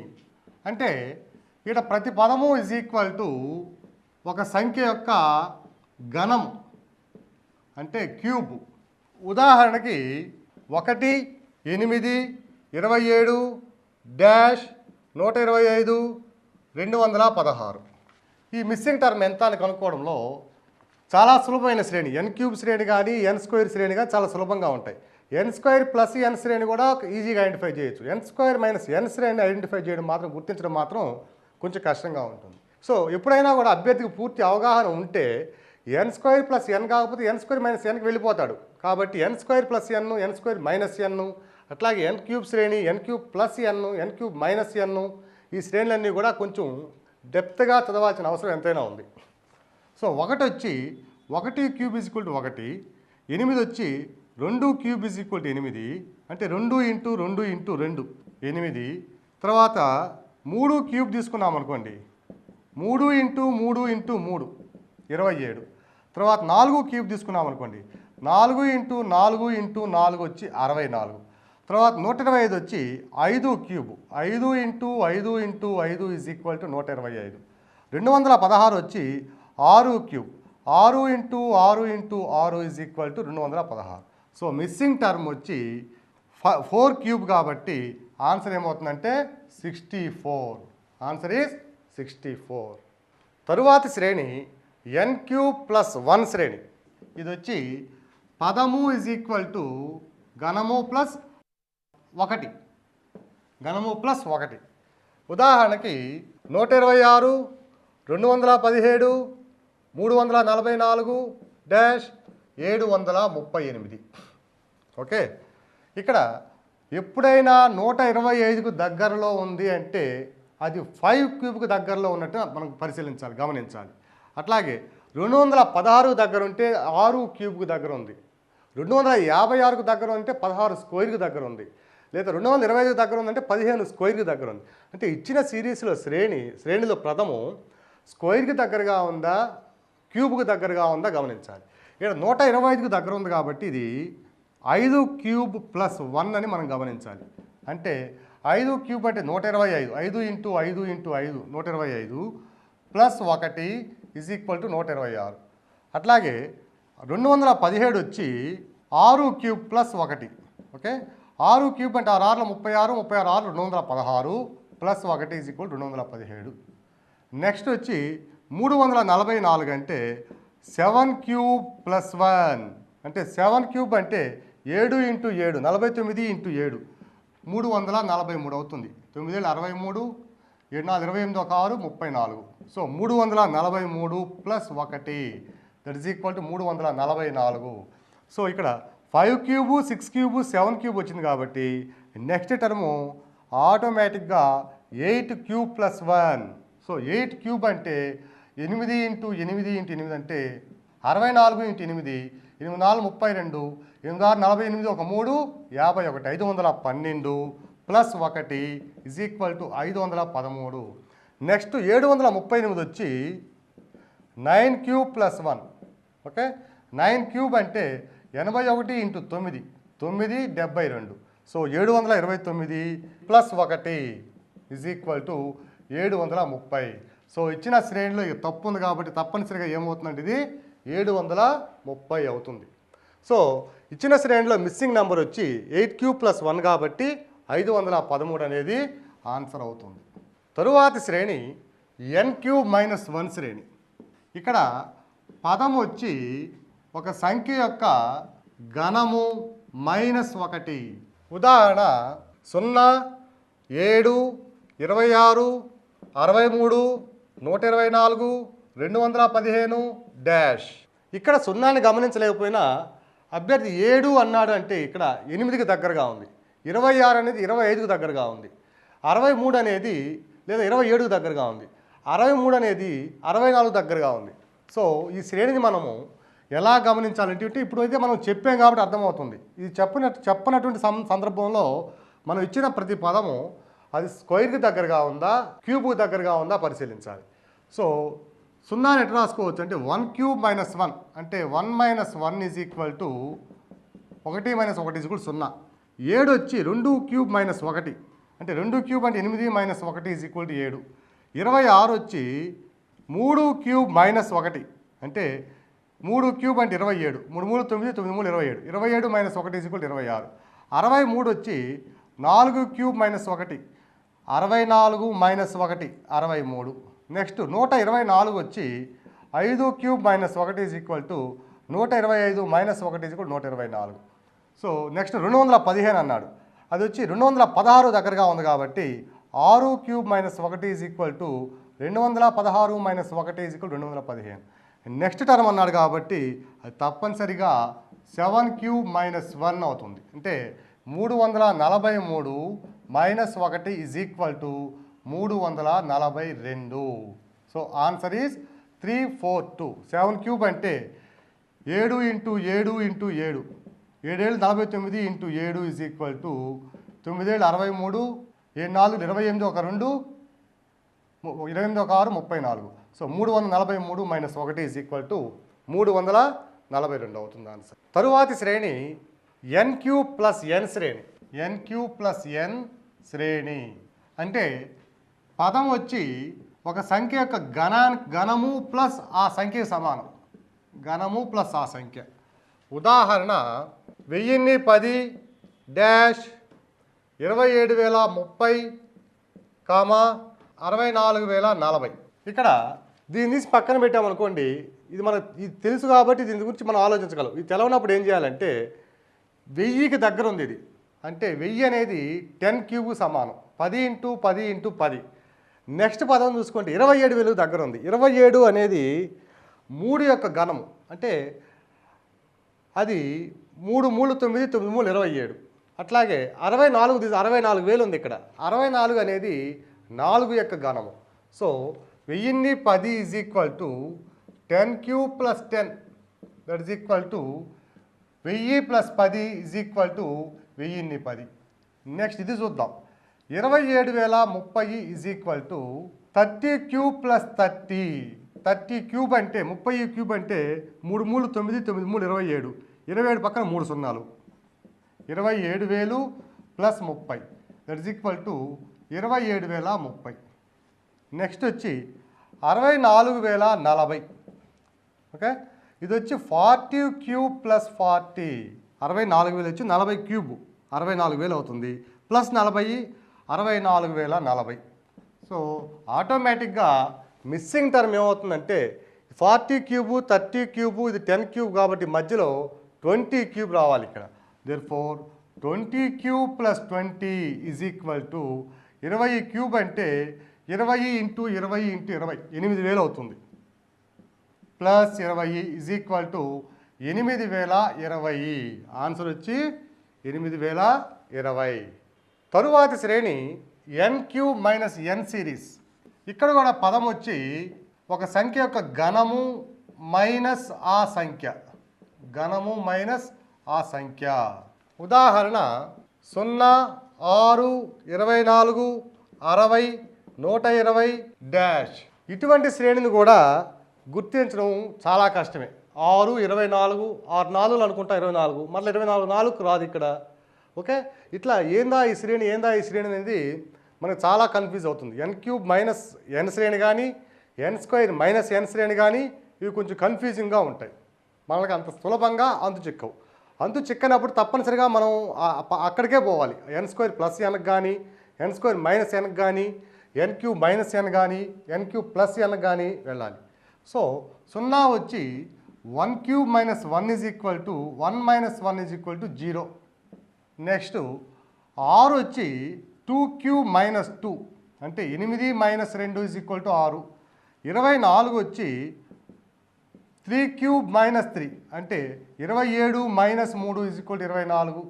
అంటే ఇక్కడ ప్రతి పదము ఈజ్ ఈక్వల్ టు ఒక సంఖ్య యొక్క ఘనం అంటే క్యూబ్. ఉదాహరణకి 1 8 27 డాష్ 125 216. ఈ మిస్సింగ్ టర్మ్ ఎంత అని కనుక్కోవడంలో చాలా సులభమైన శ్రేణి. ఎన్ క్యూబ్ శ్రేణి కానీ ఎన్ స్క్వేర్ శ్రేణి కానీ చాలా సులభంగా ఉంటాయి. ఎన్ స్క్వేర్ ప్లస్ ఎన్ శ్రేణి కూడా ఈజీగా ఐడెంటిఫై చేయొచ్చు. ఎన్ స్క్వేర్ మైనస్ ఎన్ శ్రేణిని ఐడెంటిఫై చేయడం మాత్రం, గుర్తించడం మాత్రం కొంచెం కష్టంగా ఉంటుంది. సో ఎప్పుడైనా కూడా అభ్యర్థికి పూర్తి అవగాహన ఉంటే ఎన్ స్క్వేర్ ప్లస్ ఎన్ కాకపోతే ఎన్ స్క్వేర్ మైనస్ ఎన్కి వెళ్ళిపోతాడు. కాబట్టి ఎన్ స్క్వేర్ ప్లస్ ఎన్, ఎన్ స్క్వేర్ మైనస్ ఎన్, అట్లాగే ఎన్ క్యూబ్ శ్రేణి, ఎన్ క్యూబ్ ప్లస్ ఎన్, ఎన్ క్యూబ్ మైనస్ ఎన్, ఈ శ్రేణులన్నీ కూడా కొంచెం డెప్త్గా చదవాల్సిన అవసరం ఎంతైనా ఉంది. సో 1 వచ్చి 1 క్యూబ్ ఈజ్ ఈక్వల్ టు 1, 8 వచ్చి 2 క్యూబ్ ఈజ్ ఈక్వల్ టు 8 అంటే 2 ఇంటూ 2 ఇంటూ 2 8. తర్వాత 3 క్యూబ్ తీసుకున్నాం అనుకోండి, 3 ఇంటూ 3 ఇంటూ 3 27. తర్వాత 4 క్యూబ్ తీసుకున్నాం అనుకోండి, 4 ఇంటూ 4 ఇంటూ 4 వచ్చి 64. తర్వాత 125 వచ్చి 5 cube, 5 into 5 into 5 is equal to 125. 216 వచ్చి 6 cube, 6 into 6 into 6 is equal to 216. So missing term వచ్చి 4 క్యూబ్ కాబట్టి ఆన్సర్ ఏమవుతుందంటే 64. Answer is 64. తరువాతి శ్రేణి ఎన్ క్యూబ్ ప్లస్ 1 శ్రేణి. ఇది వచ్చి పదము ఈజ్ ఈక్వల్ టు ఘనము ప్లస్ 1. ఘనము ప్లస్ 1. ఉదాహరణకి 126, 217, 344 డాష్ 738. ఓకే, ఇక్కడ ఎప్పుడైనా 125కు దగ్గరలో ఉంది అంటే అది 5 క్యూబ్కి దగ్గరలో ఉన్నట్టు మనం పరిశీలించాలి, గమనించాలి. అట్లాగే 216 దగ్గర ఉంటే 6 క్యూబ్కి దగ్గర ఉంది. 256కు దగ్గర ఉంటే 16 స్క్వేర్కి దగ్గర ఉంది. లేదా 225 దగ్గర ఉందంటే 15 స్క్వేర్కి దగ్గర ఉంది. అంటే ఇచ్చిన సిరీస్లో శ్రేణిలో ప్రథము స్క్వేర్కి దగ్గరగా ఉందా, క్యూబ్కి దగ్గరగా ఉందా గమనించాలి. ఇక్కడ 125కు దగ్గర ఉంది కాబట్టి ఇది 5 క్యూబ్ ప్లస్ 1 అని మనం గమనించాలి. అంటే 5 క్యూబ్ అంటే 125, 5 into 5 into 5 125 plus 1 is equal to 126. అట్లాగే 217 వచ్చి 6 క్యూబ్ ప్లస్ 1. ఓకే, 6 క్యూబ్ అంటే 6 6 36, 36 216 ప్లస్ 1 ఈజ్ ఈక్వల్ 217. నెక్స్ట్ వచ్చి 344 అంటే 7 క్యూబ్ ప్లస్ 1 అంటే 7 క్యూబ్ అంటే 7 ఇంటూ 7 49 ఇంటూ 7 343 అవుతుంది. 9 63, 7 4 28 6 34. So 343 plus 1 that is equal to 344. So ఇక్కడ 5 క్యూబు 6 క్యూబు 7 క్యూబ్ వచ్చింది కాబట్టి నెక్స్ట్ టర్ము ఆటోమేటిక్గా 8 క్యూబ్ ప్లస్ 1. సో 8 క్యూబ్ అంటే 8 ఇంటూ 8 ఇంటూ 8 అంటే 64 into 8, 8 4 32, 8 6 48, 1 3 51, 512 plus 1 is equal to 513. Next 738 వచ్చి 9 క్యూబ్ ప్లస్ 1. ఓకే, 9 క్యూబ్ అంటే 81 into 9 972. So 729 plus 1 is equal to 730. So ఇచ్చిన శ్రేణిలో ఇది తప్పు ఉంది కాబట్టి తప్పనిసరిగా ఏమవుతుందంటే ఇది 730 అవుతుంది. సో ఇచ్చిన శ్రేణిలో మిస్సింగ్ నెంబర్ వచ్చి 8 క్యూబ్ ప్లస్ 1 కాబట్టి 513 అనేది ఆన్సర్ అవుతుంది. తరువాతి శ్రేణి ఎన్ క్యూబ్ మైనస్ 1 శ్రేణి. ఇక్కడ పదం వచ్చి ఒక సంఖ్య యొక్క ఘనము మైనస్ 1. ఉదాహరణ 0, 7, 26, 63, 124, 215 డాష్. ఇక్కడ 0ని గమనించలేకపోయినా అభ్యర్థి 7 అన్నాడు అంటే ఇక్కడ 8కి దగ్గరగా ఉంది. 26 అనేది 25కి దగ్గరగా ఉంది. 63 అనేది లేదా 27కి దగ్గరగా ఉంది. 63 అనేది 64 దగ్గరగా ఉంది. సో ఈ శ్రేణిని మనము ఎలా గమనించాలంటే ఇప్పుడు అయితే మనం చెప్పాం కాబట్టి అర్థమవుతుంది. ఇది చెప్పనటువంటి సందర్భంలో మనం ఇచ్చిన ప్రతి పదము అది స్క్వేర్కి దగ్గరగా ఉందా, క్యూబ్కి దగ్గరగా ఉందా పరిశీలించాలి. సో 0ని ఎట్లా రాసుకోవచ్చు అంటే 1 క్యూబ్ మైనస్ 1 అంటే 1 minus 1 is equal to 1 minus 1 is equal 0. 7 వచ్చి 2 క్యూబ్ మైనస్ 1 అంటే 2 క్యూబ్ అంటే 8 మైనస్ 1 ఈజ్ ఈక్వల్ టు 7. 26 వచ్చి 3 క్యూబ్ మైనస్ 1 అంటే 3 క్యూబ్ అంటే 27, 3 3 9, 9 3 27, 27 మైనస్ 1 ఈజ్ ఈక్వల్ 26. 63 వచ్చి 4 క్యూబ్ మైనస్ 1 64 మైనస్ 1 63. నెక్స్ట్ 124 వచ్చి 5 cube minus 1 is equal to 125 minus 1 is equal 124. So next 215 అన్నాడు, అది వచ్చి 216 దగ్గరగా ఉంది కాబట్టి 6 cube minus 1 is equal to 216 minus 1 is equal 215. Next term అన్నాడు కాబట్టి అది తప్పనిసరిగా 7 క్యూబ్ మైనస్ 1 అవుతుంది. అంటే 343 minus 1 is equal to 342. So answer is 342. 7 cube అంటే 7 into 7 into 7, 7 49 into 7 is equal to 9 63, 7 4 28, 1 2, 28 1 6 34. So 343 minus 1 is equal to 342 అవుతుంది answer. తరువాతి శ్రేణి ఎన్ క్యూబ్ ప్లస్ ఎన్ శ్రేణి. ఎన్ క్యూబ్ ప్లస్ ఎన్ శ్రేణి అంటే పదం వచ్చి ఒక సంఖ్య యొక్క ఘనము ప్లస్ ఆ సంఖ్యకు సమానం. ఘనము ప్లస్ ఆ సంఖ్య. ఉదాహరణ 1010 డాష్ 27,030, 64,040. ఇక్కడ దీన్ని తీసి పక్కన పెట్టామనుకోండి, ఇది తెలుసు కాబట్టి దీని గురించి మనం ఆలోచించగలం. ఇది తెలవనప్పుడు ఏం చేయాలంటే 1000కి దగ్గర ఉంది ఇది. అంటే 1000 అనేది 10 క్యూబ్ సమానం. 10 ఇంటూ 10 ఇంటూ 10. నెక్స్ట్ పదం చూసుకోండి, 27,000 దగ్గర ఉంది. 27 అనేది 3 యొక్క ఘనము. అంటే అది 3 3 9 9 3 27. అట్లాగే 64,000 ఉంది ఇక్కడ. 64 అనేది 4 యొక్క ఘనము. So 1010 is equal to 10 cube plus 10, that is equal to 1000 plus 10 is equal to 1010. Next ఇది చూద్దాం. 27,030 is equal to 30 cube plus 30. 30 cube అంటే 30 క్యూబ్ అంటే 3 3 9 9 3 27. 27 పక్కన 3 సున్నాలు. 27,000 plus 30, that is equal to 27,030. Next వచ్చి 64,040. ఓకే, ఇది వచ్చి 40 క్యూబ్ ప్లస్ 40. 64,000 వచ్చి 40 క్యూబ్ 64,000 అవుతుంది. ప్లస్ 40 64,040. సో ఆటోమేటిక్గా మిస్సింగ్ టర్మ్ ఏమవుతుందంటే 40 క్యూబు 30 క్యూబు ఇది 10 క్యూబ్ కాబట్టి మధ్యలో 20 క్యూబ్ రావాలి ఇక్కడ. Therefore 20 cube plus 20 is equal to 20 cube అంటే 20 ఇంటూ 20 ఇంటూ 20 8,000 అవుతుంది. Plus 20 is equal to 8,020. Answer వచ్చి 8,020. తరువాతి శ్రేణి n cube minus n series. ఇక్కడ కూడా పదం వచ్చి ఒక సంఖ్య యొక్క ఘనము మైనస్ ఆ సంఖ్య. ఘనము మైనస్ ఆ సంఖ్య. ఉదాహరణ 0 6 24 60 120 డాష్. ఇటువంటి శ్రేణిని కూడా గుర్తించడం చాలా కష్టమే. 6 24 6 4 అనుకుంటా 24, మళ్ళీ 24 4కు రాదు ఇక్కడ. ఓకే, ఇట్లా ఏందా ఈ శ్రేణి అనేది మనకు చాలా కన్ఫ్యూజ్ అవుతుంది. n క్యూబ్ మైనస్ n శ్రేణి కానీ n స్క్వేర్ మైనస్ n శ్రేణి కానీ ఇవి కొంచెం కన్ఫ్యూజింగ్గా ఉంటాయి. మనకి అంత సులభంగా అంతు చిక్కవు. అంతు చిక్కనప్పుడు తప్పనిసరిగా మనం అక్కడికే పోవాలి. n స్క్వేర్ ప్లస్ nకి కానీ n స్క్వేర్ మైనస్ nకి కానీ n క్యూబ్ మైనస్ n కానీ n క్యూబ్ ప్లస్ n కానీ వెళ్ళాలి. సో 0 వచ్చి 1 cube minus 1 is equal to 1 minus 1 is equal to 0. Next 6 వచ్చి 2 క్యూబ్ మైనస్ 2 అంటే 8 మైనస్ 2 ఈజ్ ఈక్వల్ టు 6. 24 వచ్చి 3 cube minus 3 అంటే 27 minus 3 is equal to 24.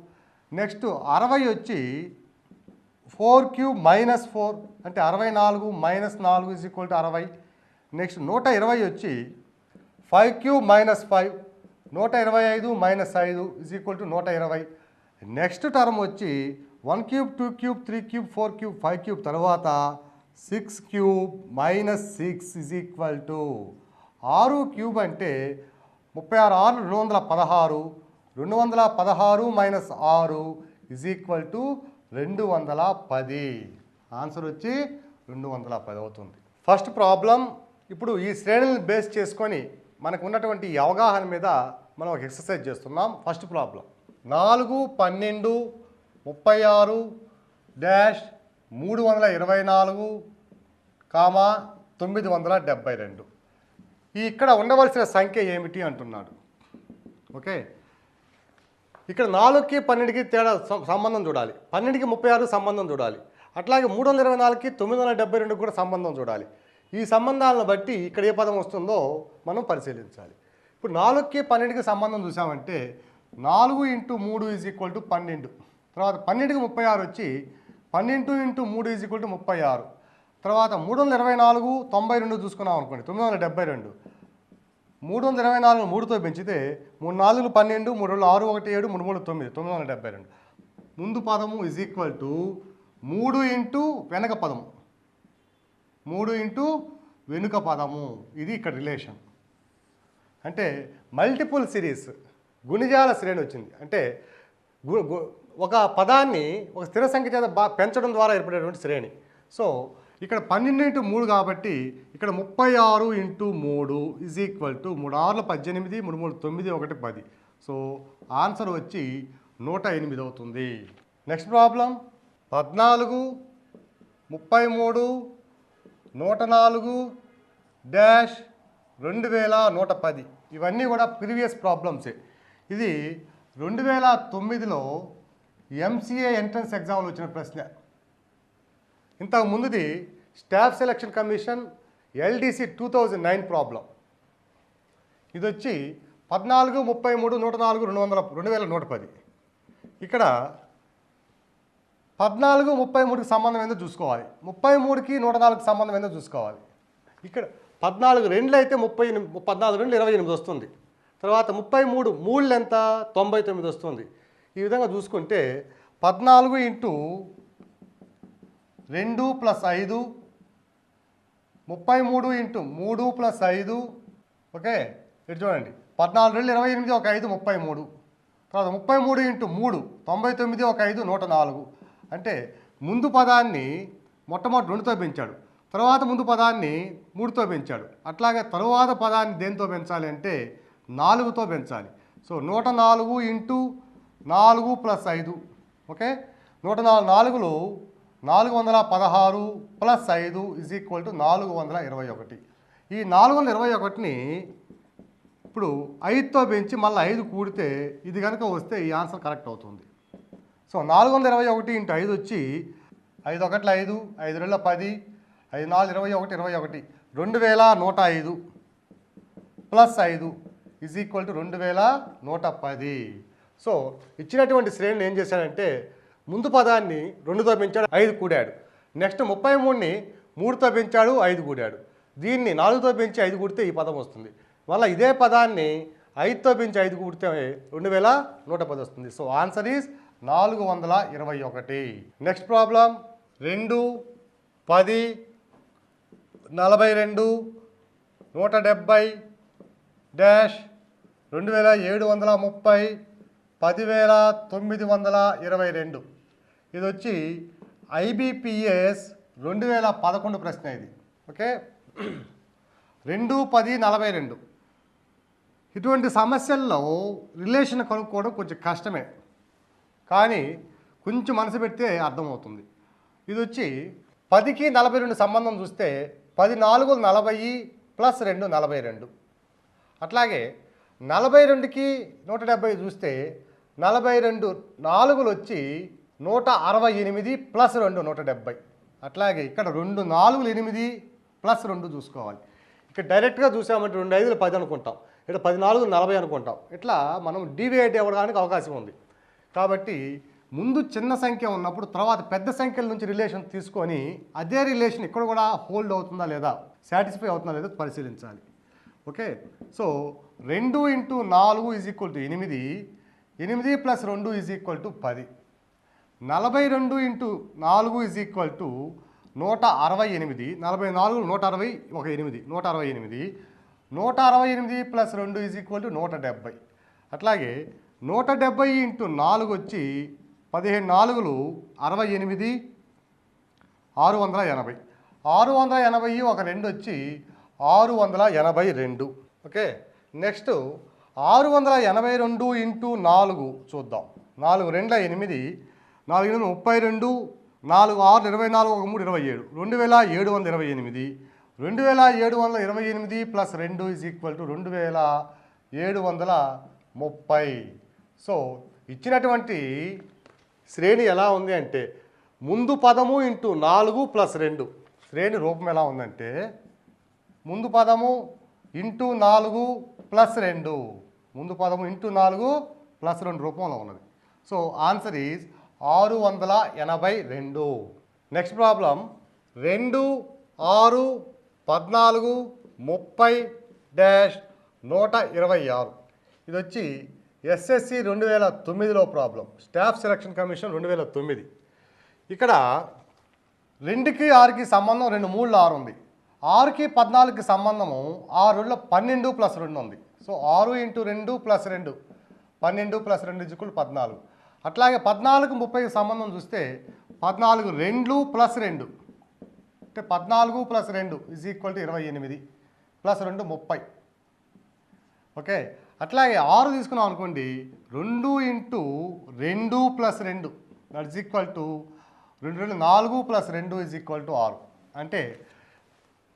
Next 60 వచ్చి 4 cube minus 4 అంటే 64 minus 4 is equal to 60. Next 120 వచ్చి 5 cube minus 5 125 minus 5 is equal to 120. Next term వచ్చి 1 cube 2 cube 3 cube 4 cube 5 cube తర్వాత 6 cube minus 6 is equal to 6 cube అంటే 36 216 216 minus 6 is equal to 210. Answer వచ్చి 210 అవుతుంది. First problem. ఇప్పుడు ఈ శ్రేణులను base చేసుకొని మనకు ఉన్నటువంటి ఈ అవగాహన మీద మనం ఒక ఎక్సర్సైజ్ చేస్తున్నాం. First problem 4 12 36 dash 324 comma 972. ఇక్కడ ఉండవలసిన సంఖ్య ఏమిటి అంటున్నాడు. ఓకే, ఇక్కడ 4కి 12కి తేడా సంబంధం చూడాలి, 12కి 36 సంబంధం చూడాలి, అట్లాగే 324కి 972 కూడా సంబంధం చూడాలి. ఈ సంబంధాలను బట్టి ఇక్కడ ఏ పదం వస్తుందో మనం పరిశీలించాలి. ఇప్పుడు 4కి 12కి సంబంధం చూసామంటే 4 ఇంటూ 3 ఈజ్ ఈక్వల్ టు 12. తర్వాత 12కి 36 వచ్చి 12 ఇంటూ 3 ఈజ్ ఈక్వల్ టు 36. తర్వాత 324 92 చూసుకున్నాం అనుకోండి 972. 324 3తో పెంచితే 3 4 12 3 6 1 7 3 3 9 972. ముందు పదము ఈజ్ ఈక్వల్ టు 3 ఇంటూ వెనక పదము 3 ఇంటూ వెనుక పదము. ఇది ఇక్కడ రిలేషన్. అంటే మల్టిపుల్ సిరీస్ గుణిజాల శ్రేణి వచ్చింది. అంటే ఒక పదాన్ని ఒక స్థిర సంఖ్య చేత పెంచడం ద్వారా ఏర్పడేటువంటి శ్రేణి. సో ఇక్కడ 12 ఇంటూ 3 కాబట్టి ఇక్కడ 36 into 3 is equal to 3 6 18 3 3 9 1 10. So answer వచ్చి 108 అవుతుంది. Next problem 14 33 104 dash 2110. ఇవన్నీ కూడా ప్రీవియస్ ప్రాబ్లమ్సే. ఇది 2009లో ఎంసీఏ ఎంట్రన్స్ ఎగ్జామ్లో వచ్చిన ప్రశ్న. ఇంతకు ముందుది Staff Selection Commission LDC 2009 problem. ఇది వచ్చి 14, 33, 104, 2110. ఇక్కడ 14, 33కి సంబంధం ఏందో చూసుకోవాలి, 33కి 104కి సంబంధం ఏందో చూసుకోవాలి. ఇక్కడ 14 2 అయితే 14 2 28 వస్తుంది. తర్వాత 33 3 ఎంత 99 వస్తుంది. ఈ విధంగా చూసుకుంటే 14 ఇంటూ 2 + 5, 33 ఇంటూ 3 + 5. ఓకే, ఇటు చూడండి, 14 2 28, ఒక 5 33. తర్వాత 33 ఇంటూ 3 99, ఒక 5 104. అంటే ముందు పదాన్ని మొట్టమొదటి 2తో పెంచాడు, తర్వాత ముందు పదాన్ని 3తో పెంచాడు. అట్లాగే తరువాత పదాన్ని దేంతో పెంచాలి అంటే 4తో పెంచాలి. So 104 into 4 + 5. ఓకే, 104 416 + 5 = 421. ఈ 421ని ఇప్పుడు 5తో పెంచి మళ్ళీ 5 కూడితే ఇది కనుక వస్తే ఈ ఆన్సర్ కరెక్ట్ అవుతుంది. సో 421 ఇంటూ 5 వచ్చి 5 1 5, 5 2 10, 5 4 21 21, 2105 + 5 = 2110. సో ఇచ్చినటువంటి శ్రేణిని ఏం చేశాడంటే ముందు పదాన్ని 2తో పెంచాడు, 5 కూడాడు. నెక్స్ట్ 33ని 3తో పెంచాడు, 5 కూడాడు. దీన్ని 4తో పెంచి 5 కూడితే ఈ పదం వస్తుంది. మళ్ళీ ఇదే పదాన్ని 5తో పెంచి 5 కూడితే 2110 వస్తుంది. So answer is 421. Next problem 2, 10, 42, 170 dash 2730, 10,922. ఇది వచ్చి ఐబిపిఎస్ 2011 ప్రశ్న ఇది. ఓకే, 2, 10, 42. ఇటువంటి సమస్యల్లో రిలేషన్ కనుక్కోవడం కొంచెం కష్టమే, కానీ కొంచెం మనసు పెడితే అర్థమవుతుంది. ఇది వచ్చి 10కి 42 సంబంధం చూస్తే 10 4 40 + 2 42. అట్లాగే 42కి 170 చూస్తే 42 4లు వచ్చి 168 + 2 170. అట్లాగే ఇక్కడ 2 4లు 8 + 2 చూసుకోవాలి. ఇక్కడ డైరెక్ట్గా చూసామంటే 2 5లు 10 అనుకుంటాం, ఇక్కడ 10 4 40 అనుకుంటాం. ఇట్లా మనం డివియేట్ అవ్వడానికి అవకాశం ఉంది. కాబట్టి ముందు చిన్న సంఖ్య ఉన్నప్పుడు తర్వాత పెద్ద సంఖ్యల నుంచి రిలేషన్ తీసుకొని అదే రిలేషన్ ఇక్కడ కూడా హోల్డ్ అవుతుందా లేదా, సాటిస్ఫై అవుతుందా లేదా పరిశీలించాలి. Okay, so 2 into 4 = 8, 8 + 2 = 10. 42 ఇంటూ 4 = 168, 44 160, ఒక 8 168, 168 + 2 = 170. అట్లాగే 170 ఇంటూ 4 వచ్చి 15 4లు 68, 680, 680, ఒక 2 వచ్చి 682. ఓకే, నెక్స్ట్ 682 ఇంటూ 4 చూద్దాం. 4 2 8, 4 8 32, 4 6 24, ఒక 3 27, 2728, 2728 + 2 = 2730. సో ఇచ్చినటువంటి శ్రేణి ఎలా ఉంది అంటే ముందు పదము ఇంటూ 4 + 2. శ్రేణి రూపం ఎలా ఉందంటే ముందు పదము ఇంటూ 4 + 2, ముందు పదము ఇంటూ 4 + 2 రూపంలో ఉన్నది. So answer is 682. Next problem 2, 6, 14, 30 dash 126. ఇది వచ్చి ఎస్ఎస్సి 2009లో ప్రాబ్లం, స్టాఫ్ సెలక్షన్ కమిషన్ 2009. ఇక్కడ 2కి 6కి సంబంధం 2 3 6 ఉంది. 6కి 14కి సంబంధము 6 12 + 2 ఉంది. So 6 into 2 + 2, 12 + 2 = 14. అట్లాగే 14కి 30కి సంబంధం చూస్తే 14 2 + 2 అంటే 14 + 2 = 28 + 2 30. ఓకే, అట్లాగే 6 తీసుకున్నాం అనుకోండి, 2 into 2 + 2 that is equal to 2 4 + 2 = 6. అంటే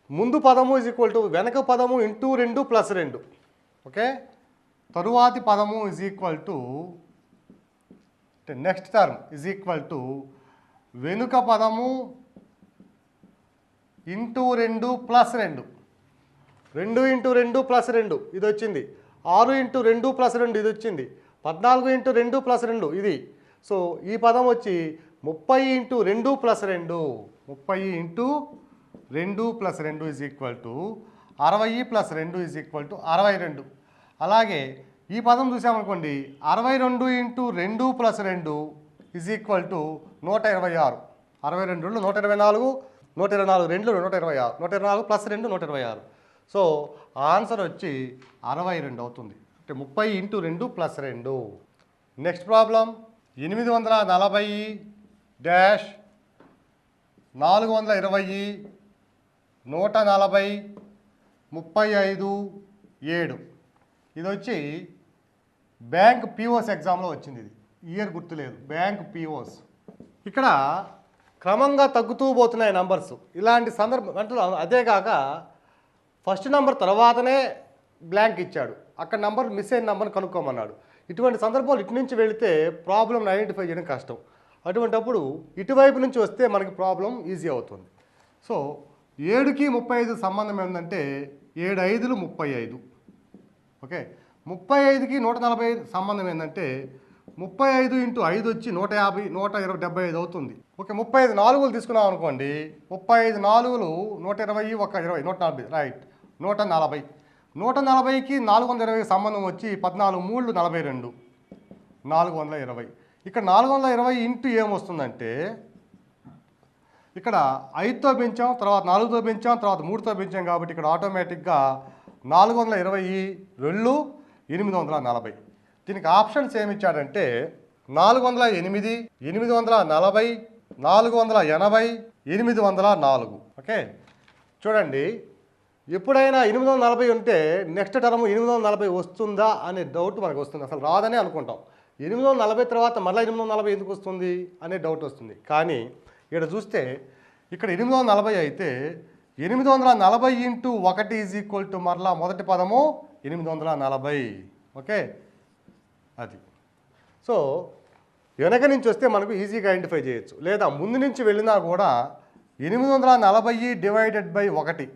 ముందు పదము ఈజ్ ఈక్వల్ టు వెనక పదము ఇంటూ 2 ప్లస్ 2. ఓకే, తరువాతి పదము is equal to next term is equal to వెనుక పదము ఇంటూ 2 ప్లస్ 2. 2 ఇంటూ 2 ప్లస్ 2 ఇది వచ్చింది. 6 ఇంటూ 2 ప్లస్ 2 ఇది వచ్చింది. 14 ఇంటూ 2 ప్లస్ 2 ఇది. సో ఈ పదం వచ్చి 30 into 2 plus 2. 30 into 2 plus 2 is equal to 60 plus 2 is equal to 62. అలాగే ఈ పదం చూసామనుకోండి, 62 into 2 plus 2 is equal to 126. 62 124, 124 2 126, 124 plus 2 126. So answer వచ్చి 62 అవుతుంది. అంటే 30 into 2 plus 2. Next problem 840 dash 420 140 35 7. ఇది వచ్చి బ్యాంక్ పిఓస్ ఎగ్జామ్లో వచ్చింది. ఇది ఇయర్ గుర్తులేదు. బ్యాంక్ పిఓస్ ఇక్కడ క్రమంగా తగ్గుతూ పోతున్నాయి నంబర్స్. ఇలాంటి సందర్భం అంటే అదే కాక ఫస్ట్ నెంబర్ తర్వాతనే బ్లాంక్ ఇచ్చాడు, అక్కడ నెంబర్ మిస్ అయిన నెంబర్ని కనుక్కోమన్నాడు. ఇటువంటి సందర్భాలు ఇటు నుంచి వెళితే ప్రాబ్లమ్ని ఐడెంటిఫై చేయడం కష్టం. అటువంటప్పుడు ఇటువైపు నుంచి వస్తే మనకి ప్రాబ్లం ఈజీ అవుతుంది. సో 7కి 35 సంబంధం ఏంటంటే 7 5లు 35. ఓకే, 35కి 140 సంబంధం ఏంటంటే 35 ఇంటూ 5 వచ్చి 150 175 అవుతుంది. ఓకే, 35 4లు తీసుకున్నాం అనుకోండి, 35 4లు 120 ఒక 20 140 రైట్ 140. 140కి 420 సంబంధం వచ్చి 14 3 42 420. ఇక్కడ 420 ఇంటూ ఏమొస్తుందంటే ఇక్కడ 5తో పెంచాం, తర్వాత 4తో పెంచాం, తర్వాత 3తో పెంచాం కాబట్టి ఇక్కడ ఆటోమేటిక్గా 420 2 840. దీనికి ఆప్షన్స్ ఏమి ఇచ్చాడంటే 408 840 480 804. ఓకే, చూడండి, ఎప్పుడైనా 840 ఉంటే నెక్స్ట్ టర్మ్ 840 వస్తుందా అనే డౌట్ మనకు వస్తుంది. అసలు రాదనే అనుకుంటాం. 840 తర్వాత మళ్ళీ 840 ఎందుకు వస్తుంది అనే డౌట్ వస్తుంది. కానీ ఇక్కడ చూస్తే ఇక్కడ 840 అయితే 840 ఇంటూ 1 ఈజ్ ఈక్వల్ టు మరలా మొదటి పదము 840. ఓకే, అది. సో వెనక నుంచి వస్తే మనకు ఈజీగా ఐడెంటిఫై చేయొచ్చు. లేదా ముందు నుంచి వెళ్ళినా కూడా 840 divided by 1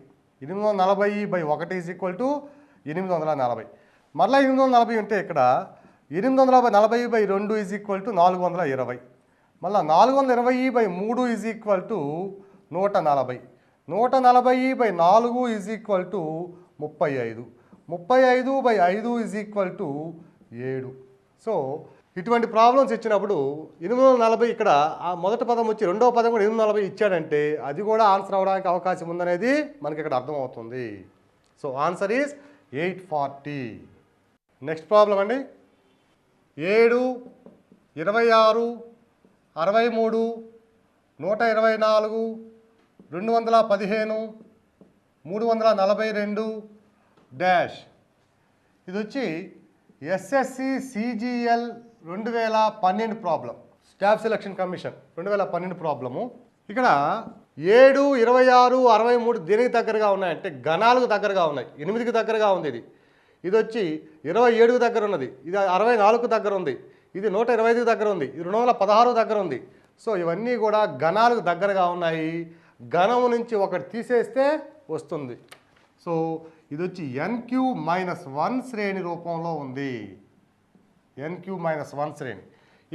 840 by 1 is equal to 840. మళ్ళీ 840 ఉంటే ఇక్కడ 840 బై 2 ఈజ్ ఈక్వల్ టు 420. మళ్ళీ 420 by 3 is equal to 140. 140 by 4 is equal to 35. 35 by 5 is equal to 7. So ఇటువంటి ప్రాబ్లమ్స్ ఇచ్చినప్పుడు 840 ఇక్కడ ఆ మొదటి పదం వచ్చి రెండవ పదం కూడా 840 ఇచ్చాడంటే అది కూడా ఆన్సర్ అవడానికి అవకాశం ఉందనేది మనకి ఇక్కడ అర్థమవుతుంది. So answer is 840. Next problem అండి 7 26 63 124 215 342 డాష్. ఇది వచ్చి SSC CGL 2012 problem, Staff Selection commission 2012 problem. ఇక్కడ 7 26 63 దేనికి దగ్గరగా ఉన్నాయంటే గణాలకు దగ్గరగా ఉన్నాయి. 8కి దగ్గరగా ఉంది. ఇది వచ్చి 27కి దగ్గర ఉన్నది, ఇది 64కు దగ్గర ఉంది, ఇది 125కి దగ్గర ఉంది, ఇది 216 దగ్గర ఉంది. సో ఇవన్నీ కూడా గణాలకు దగ్గరగా ఉన్నాయి. గణము నుంచి ఒకటి తీసేస్తే వస్తుంది. సో ఇది వచ్చి n³ - 1 శ్రేణి రూపంలో ఉంది. n³ - 1 శ్రేణి.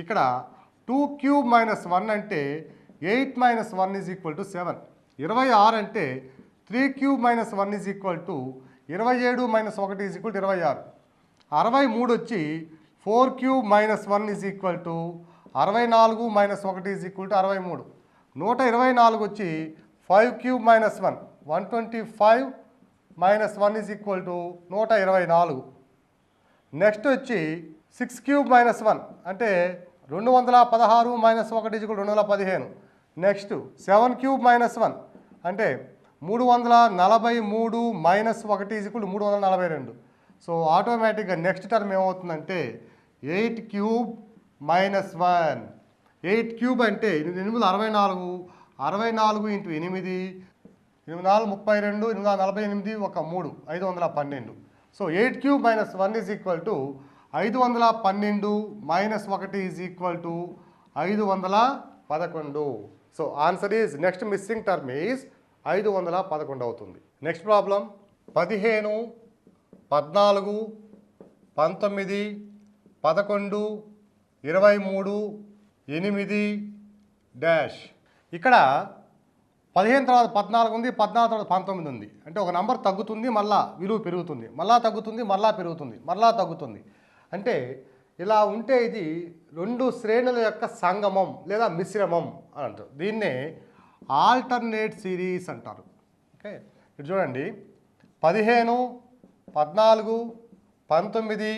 ఇక్కడ 2³ - 1 అంటే 8 - 1 ఈజ్ ఈక్వల్ టు 7. 26 అంటే 3³ - 1 is equal to 27 - 1 is equal to 26. 63 వచ్చి 4³ - 1 is equal to 64 - 1 is equal to 63. 124 వచ్చి 5³ - 1 125 - 1 ఈజ్ ఈక్వల్ టు 124. నెక్స్ట్ వచ్చి 6³ - 1 అంటే 216 - 1 ఈజ్ ఈక్వల్ 215. నెక్స్ట్ 7³ - 1 అంటే 343 - 1 ఈజ్ ఈక్వల్ 342. సో ఆటోమేటిక్గా నెక్స్ట్ టర్మ్ ఏమవుతుందంటే 8³ - 1. 8³ అంటే 8 64 64 ఇంటూ 8 8 4 32, 8 48, ఒక 3, 512. So 8 cube minus 1 is equal to 512 minus 1 is equal to 511. So answer is next missing term is 511 అవుతుంది. Next problem 15, 14, 19, 11, 23, 8 dash. ఇక్కడ 15 తర్వాత 14 ఉంది, 14 తర్వాత 19 ఉంది. అంటే ఒక నంబర్ తగ్గుతుంది, మళ్ళా విలువ పెరుగుతుంది, మళ్ళా తగ్గుతుంది, మళ్ళా పెరుగుతుంది, మళ్ళా తగ్గుతుంది. అంటే ఇలా ఉంటే ఇది 2 శ్రేణుల యొక్క సంగమం లేదా మిశ్రమం అని అంటారు. దీన్నే ఆల్టర్నేట్ సిరీస్ అంటారు. ఓకే, ఇప్పుడు చూడండి 15, 14, 19,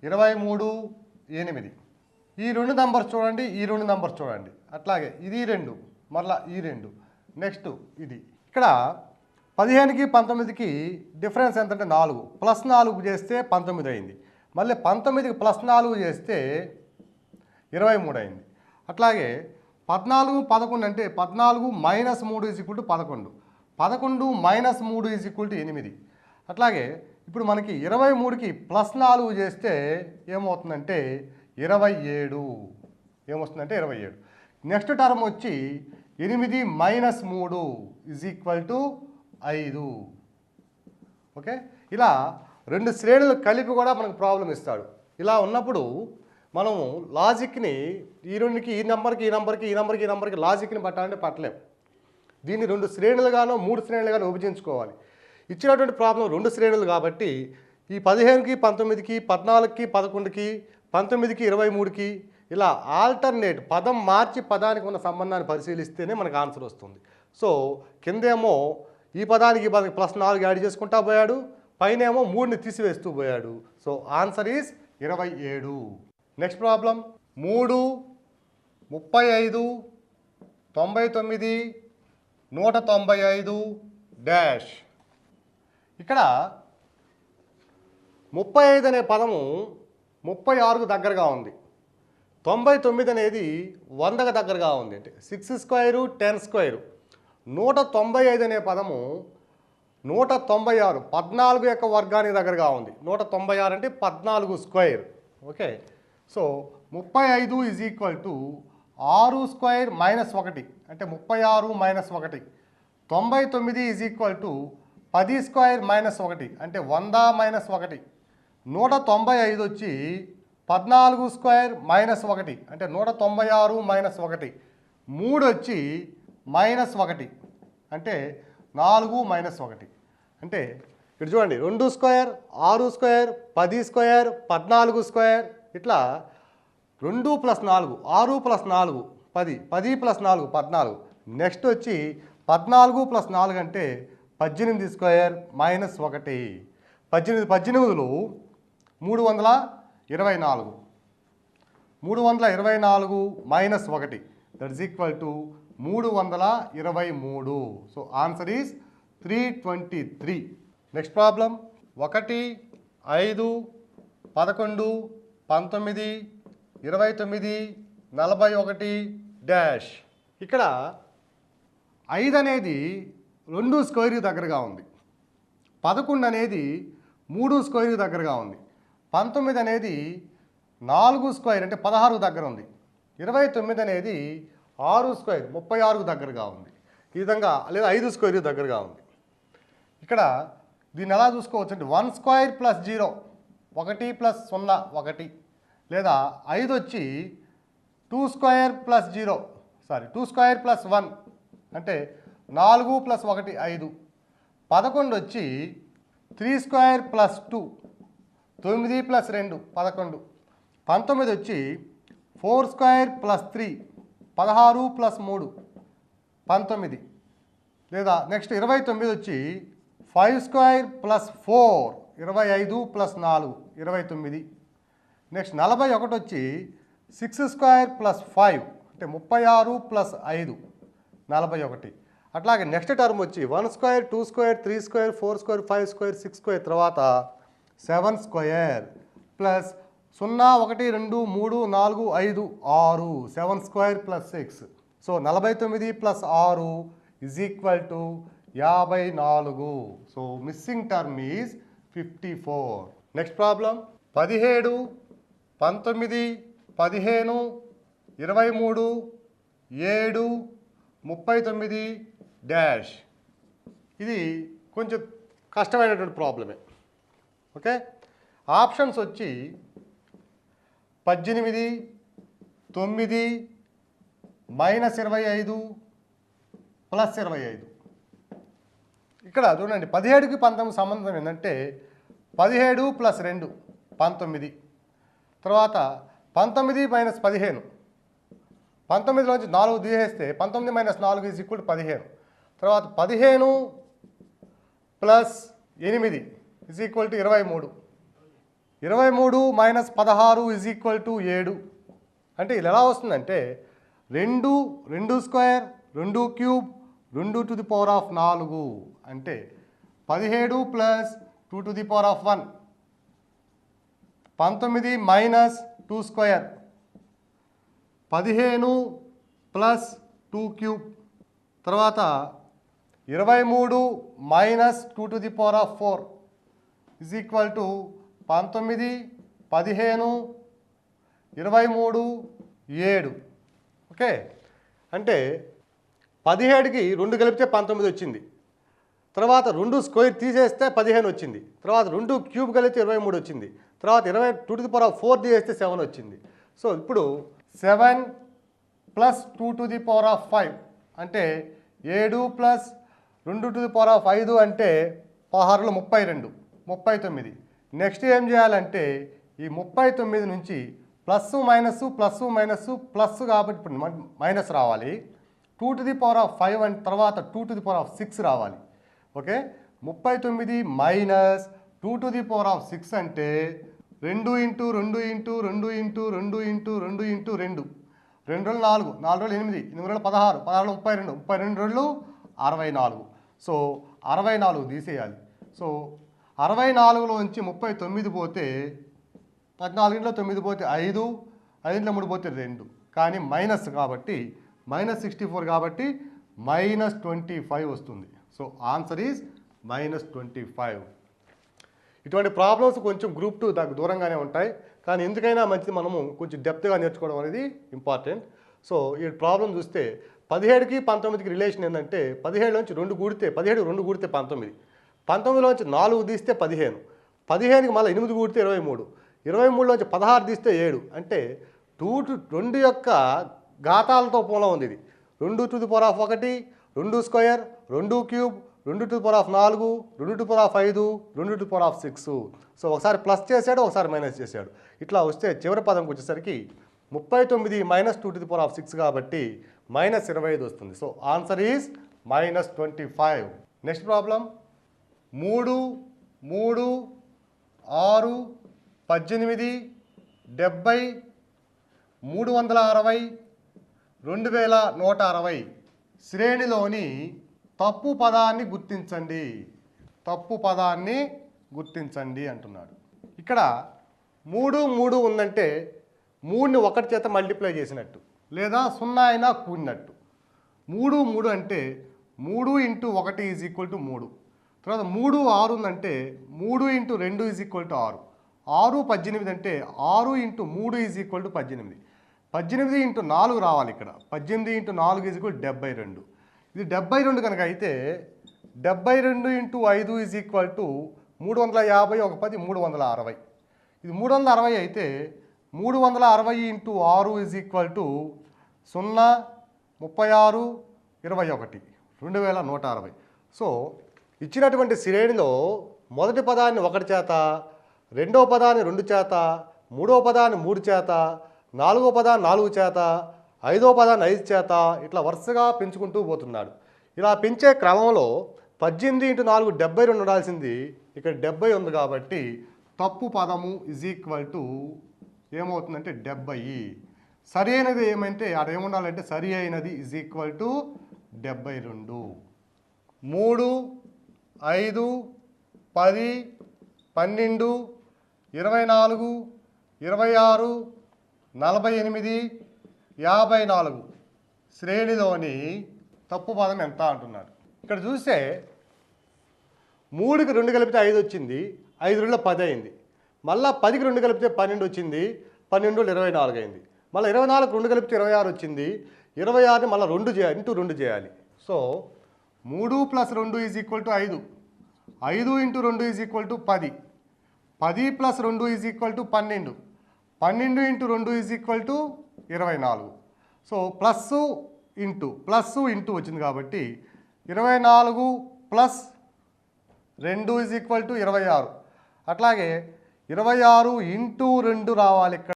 11, 23, 8. ఈ 2 నంబర్స్ చూడండి, ఈ 2 నంబర్స్ చూడండి. అట్లాగే ఇది 2, మళ్ళా ఈ 2, నెక్స్ట్ ఇది. ఇక్కడ 15కి 19కి డిఫరెన్స్ ఎంతంటే 4, ప్లస్ 4 చేస్తే 19 అయింది. మళ్ళీ 19కి ప్లస్ 4 చేస్తే 23 అయింది. అట్లాగే 14, 11 అంటే 14 minus 3 is equal to 11, 11 minus 3 is equal to 8. అట్లాగే ఇప్పుడు మనకి 23కి ప్లస్ 4 చేస్తే ఏమవుతుందంటే 27. ఏమొస్తుందంటే 27. నెక్స్ట్ టర్మ్ వచ్చి 8 minus 3 is equal to 5. Okay, ఇలా 2 శ్రేణులు కలిపి కూడా మనకు ప్రాబ్లం ఇస్తాడు. ఇలా ఉన్నప్పుడు మనము లాజిక్ని ఈ 2కి ఈ నెంబర్కి ఈ నెంబర్కి ఈ నెంబర్కి ఈ నెంబర్కి లాజిక్ని పట్టాలంటే పట్టలేం. దీన్ని 2 శ్రేణులుగానో 3 శ్రేణులుగానో విభజించుకోవాలి. ఇచ్చినటువంటి ప్రాబ్లం 2 శ్రేణులు కాబట్టి ఈ 15కి 19కి 14కి 11కి 19కి 23కి ఇలా ఆల్టర్నేట్ పదం మార్చి పదానికి ఉన్న సంబంధాన్ని పరిశీలిస్తేనే మనకు ఆన్సర్ వస్తుంది. సో కిందేమో ఈ పదానికి ప్లస్ 4 యాడ్ చేసుకుంటా పోయాడు, పైనేమో 3ని తీసివేస్తూ పోయాడు. So answer is 27. Next problem 3, 35, 99, 195 dash. ఇక్కడ 35 అనే పదము 36కు దగ్గరగా ఉంది, 99 అనేది 100కు దగ్గరగా ఉంది. అంటే 6 స్క్వేరు 10 స్క్వేరు. 195 అనే పదము 196 14 యొక్క వర్గానికి దగ్గరగా ఉంది. 196 అంటే 14 square. Okay, so 35 is equal to 6 square minus 1 అంటే 36 minus 1. 99 is equal to 10 square minus 1 అంటే 100 మైనస్ 1. 195 వచ్చి 14 స్క్వేర్ మైనస్ 1 అంటే 196 మైనస్ 1. 3 వచ్చి మైనస్ 1 అంటే 4 మైనస్ 1. అంటే ఇక్కడ చూడండి 2 స్క్వేర్ 6 స్క్వేర్ 10 స్క్వేర్ 14 స్క్వేర్ ఇట్లా 2 ప్లస్ 4 6 ప్లస్ 4 10, 10 ప్లస్ 4 14. నెక్స్ట్ వచ్చి 14 ప్లస్ 4 అంటే 18 square minus 1. 18లో 324, 324 minus 1 that is equal to 323. So answer is 323. Next problem 1, 5, 11, 19, 29, 41 dash. ఇక్కడ 5 అనేది 2 స్క్వేర్కి దగ్గరగా ఉంది, 11 అనేది 3 స్క్వేర్కి దగ్గరగా ఉంది, 19 అనేది 4 స్క్వేర్ అంటే 16కు దగ్గర ఉంది, 29 అనేది 6 స్క్వేర్ 36కు దగ్గరగా ఉంది. ఈ విధంగా లేదా 5 స్క్వేర్కి దగ్గరగా ఉంది. ఇక్కడ దీన్ని ఎలా చూసుకోవచ్చు అంటే 1 స్క్వేర్ ప్లస్ 0 1 ప్లస్ 0 1, లేదా 5 వచ్చి 2 స్క్వేర్ ప్లస్ 0 2 స్క్వేర్ ప్లస్ 1 అంటే 4 ప్లస్ 1 5. 11 వచ్చి 3 స్క్వేర్ ప్లస్ 2 9 ప్లస్ 2 11. 19 వచ్చి 4 స్క్వేర్ ప్లస్ 3 16 ప్లస్ 3 19. లేదా నెక్స్ట్ 29 వచ్చి 5 స్క్వేర్ ప్లస్ 4 25 ప్లస్ 4 29. నెక్స్ట్ 41 వచ్చి 6 స్క్వేర్ ప్లస్ 5 అంటే 36 ప్లస్ 5 41. అట్లాగే నెక్స్ట్ టర్మ్ వచ్చి 1 square 2 square 3 square 4 square 5 square 6 square తర్వాత 7 square plus 0 1 2 3 4 5 6 7 square plus 6. So 49 plus 6 is equal to 54. So missing term is 54. Next problem 17, 19, 15, 23, 7, 39 dash. ఇది కొంచెం కష్టమైనటువంటి ప్రాబ్లమే. Okay, options వచ్చి 18, 9, -25, +25. ఇక్కడ చూడండి 17కి 19 సంబంధం ఏంటంటే 17 + 2 19. తర్వాత 19 - 15, 19లోంచి 4 తీసేస్తే 19 - 4 = 15. తర్వాత 15 + 8 = 23. 23 - 16 = 7. అంటే ఇది ఎలా వస్తుందంటే 2, 2 square, 2 cube, 2 to the power of 4 అంటే 17 + 2 to the power of 1, 19 - 2 square, 15 + 2 cube, తర్వాత 23 - 2 to the power of 4 = 19, 15, 23, 7. Okay, అంటే 17కి 2 కలిపితే 19 వచ్చింది. తర్వాత 2 స్క్వేర్ తీసేస్తే 15 వచ్చింది. తర్వాత 2 క్యూబ్ కలిపితే 23 వచ్చింది. తర్వాత 2 టు ది పవర్ ఆఫ్ 4 తీసేస్తే 7 వచ్చింది. సో ఇప్పుడు 7 + 2 టు ది పవర్ ఆఫ్ 5 అంటే 7 + 2 టు ది పవర్ ఆఫ్ 5 అంటే 16 32, 39. నెక్స్ట్ ఏం చేయాలంటే ఈ 39 నుంచి plus minus plus minus plus కాబట్టి ఇప్పుడు మైనస్ రావాలి. 2 to the power of 5 and తర్వాత 2 టు ది పవర్ ఆఫ్ 6 రావాలి. Okay, 39 - 2 to the power of 6 అంటే 2 × 2 × 2 × 2 × 2 × 2 2 2 4, 4 8, 8 16, 16 32, 32 64. సో 64 తీసేయాలి. సో 64లోంచి 39 పోతే 14లో 9 పోతే 5, 5లో 3 పోతే 2, కానీ మైనస్ కాబట్టి -64 కాబట్టి -25 వస్తుంది. So answer is -25. ఇటువంటి ప్రాబ్లమ్స్ కొంచెం గ్రూప్ 2 దానికి దూరంగానే ఉంటాయి, కానీ ఎందుకైనా మంచిది మనము కొంచెం డెప్త్గా నేర్చుకోవడం అనేది ఇంపార్టెంట్. సో ఈ ప్రాబ్లం చూస్తే 17కి 19కి రిలేషన్ ఏంటంటే 17లోంచి 2 కూడితే 17 2 కూడితే 19, 19లోంచి 4 తీస్తే 15, 15కి మళ్ళీ 8 కూడితే 23, 23లోంచి 16 తీస్తే 7. అంటే 2 యొక్క ఘాతాలతో మూలం ఉంది ఇది. 2 to the power of 1, 2 square, 2 cube, 2 to the power of 4, 2 to the power of 5, 2 to the power of 6. So ఒకసారి ప్లస్ చేశాడు, ఒకసారి మైనస్ చేశాడు. ఇట్లా వస్తే చివరి పదంకి వచ్చేసరికి 39 - 2 టు ది పవర్ ఆఫ్ 6 కాబట్టి -25 వస్తుంది. So answer is -25. Next problem 3, 3, 6, 18, 70, 360, 2160 శ్రేణిలోని తప్పు పదాన్ని గుర్తించండి. తప్పు పదాన్ని గుర్తించండి అంటున్నాడు. ఇక్కడ 3, 3 ఉందంటే 3ని 1 చేత మల్టిప్లై చేసినట్టు లేదా 0 అయినా కూడినట్టు. 3, 3 అంటే 3 × 1 = 3. తర్వాత 3, 6 ఉందంటే 3 × 2 = 6. 6, 18 అంటే 6 × 3 = 18. 18 × 4 రావాలి ఇక్కడ. 18 × 4 = 72. ఇది 72 కనుక అయితే 72 × 5 = 350, ఒక 10 360. ఇది 360 అయితే 360 × 6 = 0, 36, 21, 2160. సో ఇచ్చినటువంటి శ్రేణిలో మొదటి పదాన్ని 1 చేత, రెండవ పదాన్ని 2 చేత, మూడవ పదాన్ని 3 చేత, నాలుగో పదాన్ని 4 చేత, ఐదవ పదాన్ని 5 చేత ఇట్లా వరుసగా పెంచుకుంటూ పోతున్నాడు. ఇలా పెంచే క్రమంలో 18 × 4 72 ఉండాల్సింది ఇక్కడ 70 ఉంది కాబట్టి తప్పు పదము = ఏమవుతుందంటే 70. సరి అయినది ఏమంటే అక్కడ ఏముండాలంటే సరి అయినది = 72. 3, 5, 10, 12, 24, 26, 48, 54 శ్రేణిలోని తప్పు పదం ఎంత అంటున్నాడు. ఇక్కడ చూస్తే 3కి 2 కలిపితే 5 వచ్చింది, 5 2 10 అయింది. మళ్ళీ 10కి 2 కలిపితే 12 వచ్చింది, 12 24 అయింది. మళ్ళీ 24కి 2 కలిపితే 26 వచ్చింది, 26ని మళ్ళీ 2 చేయాలి, ఇంటూ 2 చేయాలి. సో 3 + 2 = 5, 5 × 2 = 10, 10 + 2 = 12, 12 × 2 = 24. సో ప్లస్ ఇంటూ వచ్చింది కాబట్టి 24 + 2 = 26. అట్లాగే 26 × 2 రావాలి ఇక్కడ.